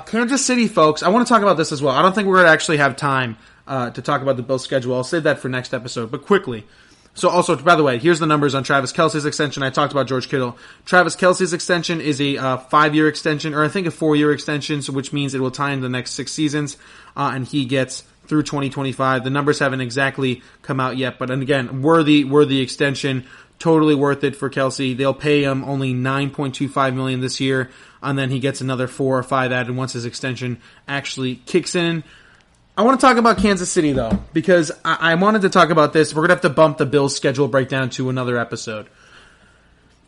Kansas City, folks, I want to talk about this as well. I don't think we're going to actually have time to talk about the Bills' schedule. I'll save that for next episode, but quickly. So also, by the way, here's the numbers on Travis Kelce's extension. I talked about George Kittle. Travis Kelce's extension is a 5-year extension, or I think a 4-year extension, so which means it will tie in the next 6 seasons, and he gets through 2025. The numbers haven't exactly come out yet, but again, worthy extension, totally worth it for Kelce. They'll pay him only $9.25 million this year, and then he gets another 4 or 5 added once his extension actually kicks in. I want to talk about Kansas City, though, because I wanted to talk about this. We're going to have to bump the Bills' schedule breakdown to another episode.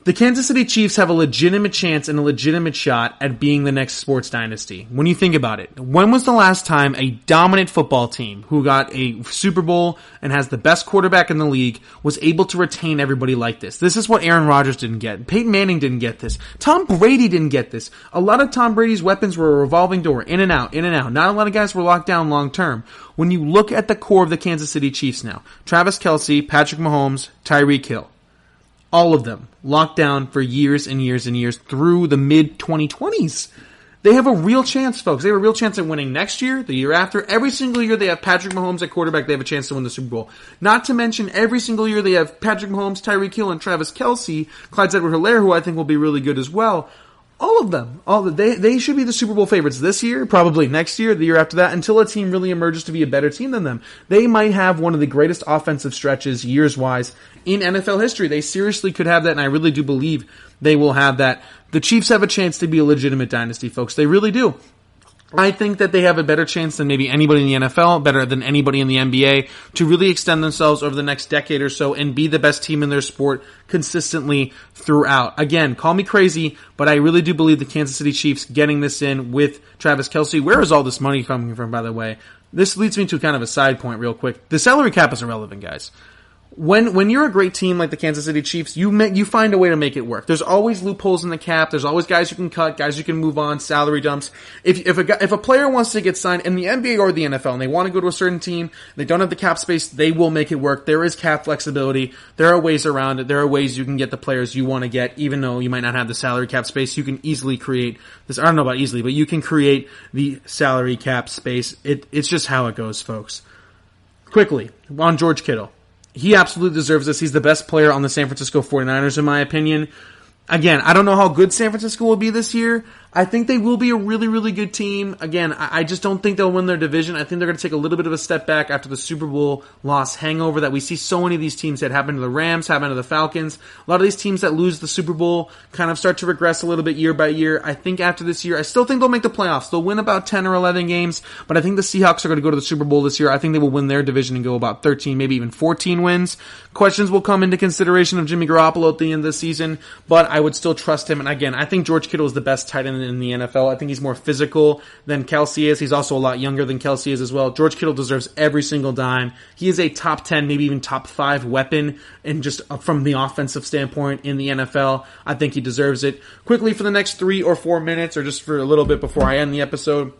The Kansas City Chiefs have a legitimate chance and a legitimate shot at being the next sports dynasty. When you think about it, when was the last time a dominant football team who got a Super Bowl and has the best quarterback in the league was able to retain everybody like this? This is what Aaron Rodgers didn't get. Peyton Manning didn't get this. Tom Brady didn't get this. A lot of Tom Brady's weapons were a revolving door, in and out, in and out. Not a lot of guys were locked down long term. When you look at the core of the Kansas City Chiefs now, Travis Kelce, Patrick Mahomes, Tyreek Hill, all of them locked down for years and years and years through the mid-2020s. They have a real chance, folks. They have a real chance at winning next year, the year after. Every single year they have Patrick Mahomes at quarterback, they have a chance to win the Super Bowl. Not to mention, every single year they have Patrick Mahomes, Tyreek Hill, and Travis Kelce, Clyde Edwards-Helaire, who I think will be really good as well. All of them. They should be the Super Bowl favorites this year, probably next year, the year after that, until a team really emerges to be a better team than them. They might have one of the greatest offensive stretches, years-wise, in NFL history. They seriously could have that, and I really do believe they will have that. The Chiefs have a chance to be a legitimate dynasty, folks. They really do. I think that they have a better chance than maybe anybody in the NFL, better than anybody in the NBA, to really extend themselves over the next decade or so and be the best team in their sport consistently throughout. Again, call me crazy, but I really do believe the Kansas City Chiefs getting this in with Travis Kelce. Where is all this money coming from, by the way? This leads me to kind of a side point real quick. The salary cap is irrelevant, guys. When you're a great team like the Kansas City Chiefs, you find a way to make it work. There's always loopholes in the cap. There's always guys you can cut, guys you can move on, salary dumps. If a player wants to get signed in the NBA or the NFL and they want to go to a certain team, they don't have the cap space, they will make it work. There is cap flexibility. There are ways around it. There are ways you can get the players you want to get, even though you might not have the salary cap space. You can easily create this. I don't know about easily, but you can create the salary cap space. It's just how it goes, folks. Quickly, on George Kittle. He absolutely deserves this. He's the best player on the San Francisco 49ers, in my opinion. Again, I don't know how good San Francisco will be this year. I think they will be a really, really good team. Again, I just don't think they'll win their division. I think they're going to take a little bit of a step back after the Super Bowl loss hangover that we see so many of these teams that happen to the Rams, happen to the Falcons. A lot of these teams that lose the Super Bowl kind of start to regress a little bit year by year. I think after this year, I still think they'll make the playoffs. They'll win about 10 or 11 games, but I think the Seahawks are going to go to the Super Bowl this year. I think they will win their division and go about 13, maybe even 14 wins. Questions will come into consideration of Jimmy Garoppolo at the end of the season, but I would still trust him. And again, I think George Kittle is the best tight end in the NFL. I think he's more physical than Kelce is. He's also a lot younger than Kelce is as well. George Kittle deserves every single dime. He is a top 10, maybe even top 5 weapon, and just from the offensive standpoint in the NFL, I think he deserves it. Quickly, for the next 3 or 4 minutes, or just for a little bit before I end the episode,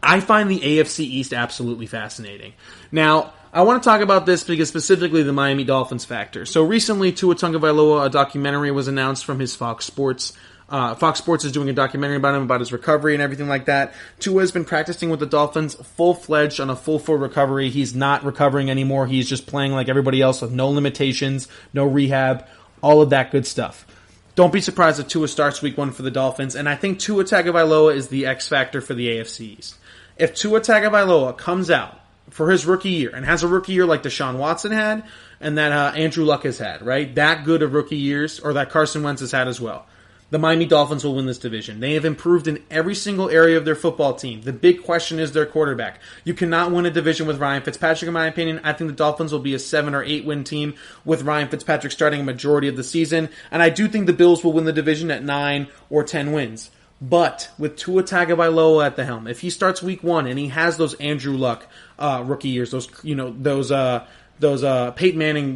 I find the AFC East absolutely fascinating. Now, I want to talk about this because specifically the Miami Dolphins factor. So recently, Tua Tagovailoa, a documentary was announced from his Fox Sports. Fox Sports is doing a documentary about him, about his recovery and everything like that. Tua has been practicing with the Dolphins full-fledged on a full recovery. He's not recovering anymore. He's just playing like everybody else with no limitations, no rehab, all of that good stuff. Don't be surprised if Tua starts week 1 for the Dolphins, and I think Tua Tagovailoa is the X factor for the AFC East. If Tua Tagovailoa comes out for his rookie year and has a rookie year like Deshaun Watson had and that Andrew Luck has had, right? That good of rookie years, or that Carson Wentz has had as well. The Miami Dolphins will win this division. They have improved in every single area of their football team. The big question is their quarterback. You cannot win a division with Ryan Fitzpatrick, in my opinion. I think the Dolphins will be a 7 or 8 win team with Ryan Fitzpatrick starting a majority of the season. And I do think the Bills will win the division at 9 or 10 wins. But with Tua Tagovailoa at the helm, if he starts week 1 and he has those Andrew Luck rookie years, those Peyton Manning,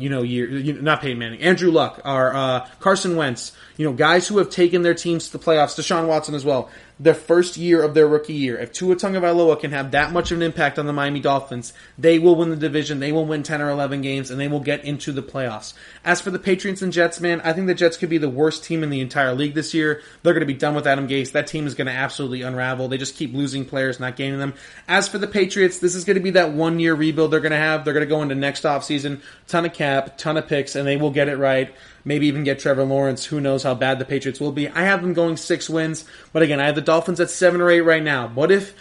not Peyton Manning, Andrew Luck, or Carson Wentz, guys who have taken their teams to the playoffs, Deshaun Watson as well, their first year of their rookie year. If Tua Tagovailoa can have that much of an impact on the Miami Dolphins, they will win the division, they will win 10 or 11 games, and they will get into the playoffs. As for the Patriots and Jets, man, I think the Jets could be the worst team in the entire league this year. They're going to be done with Adam Gase. That team is going to absolutely unravel. They just keep losing players, not gaining them. As for the Patriots, this is going to be that 1-year rebuild they're going to have. They're going to go into next offseason, ton of cap, ton of picks, and they will get it right. Maybe even get Trevor Lawrence. Who knows how bad the Patriots will be. I have them going 6 wins. But again, I have the Dolphins at 7 or 8 right now. But if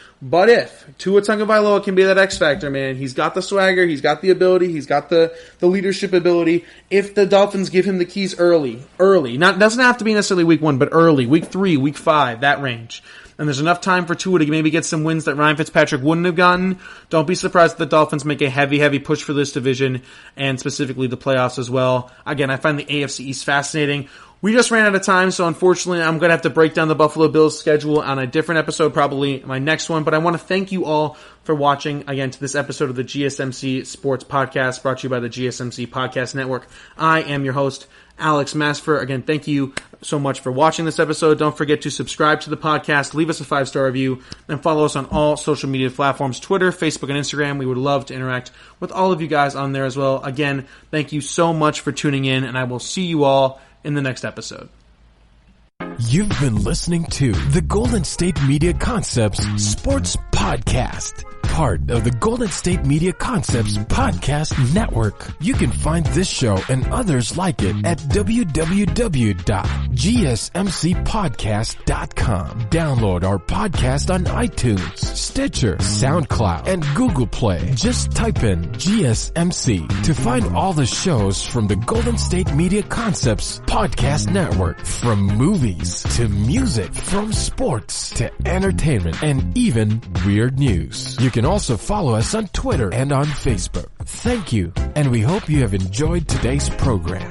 Tua Tagovailoa can be that X factor, man, he's got the swagger, he's got the ability, he's got the leadership ability. If the Dolphins give him the keys early, doesn't have to be necessarily week 1, but early, week 3, week 5, that range. And there's enough time for Tua to maybe get some wins that Ryan Fitzpatrick wouldn't have gotten. Don't be surprised if the Dolphins make a heavy push for this division and specifically the playoffs as well. Again, I find the AFC East fascinating. We just ran out of time, so unfortunately I'm going to have to break down the Buffalo Bills schedule on a different episode, probably my next one. But I want to thank you all for watching, again, to this episode of the GSMC Sports Podcast, brought to you by the GSMC Podcast Network. I am your host, Alex Masfer. Again, thank you so much for watching this episode. Don't forget to subscribe to the podcast, leave us a 5-star review, and follow us on all social media platforms, Twitter, Facebook, and Instagram. We would love to interact with all of you guys on there as well. Again, thank you so much for tuning in, and I will see you all in the next episode. You've been listening to the Golden State Media Concepts Sports Podcast, part of the Golden State Media Concepts Podcast Network. You can find this show and others like it at www.gsmcpodcast.com. Download our podcast on iTunes, Stitcher, SoundCloud, and Google Play. Just type in GSMC to find all the shows from the Golden State Media Concepts Podcast Network. From movies to music, from sports to entertainment, and even weird news. You can also follow us on Twitter and on Facebook. Thank you, and we hope you have enjoyed today's program.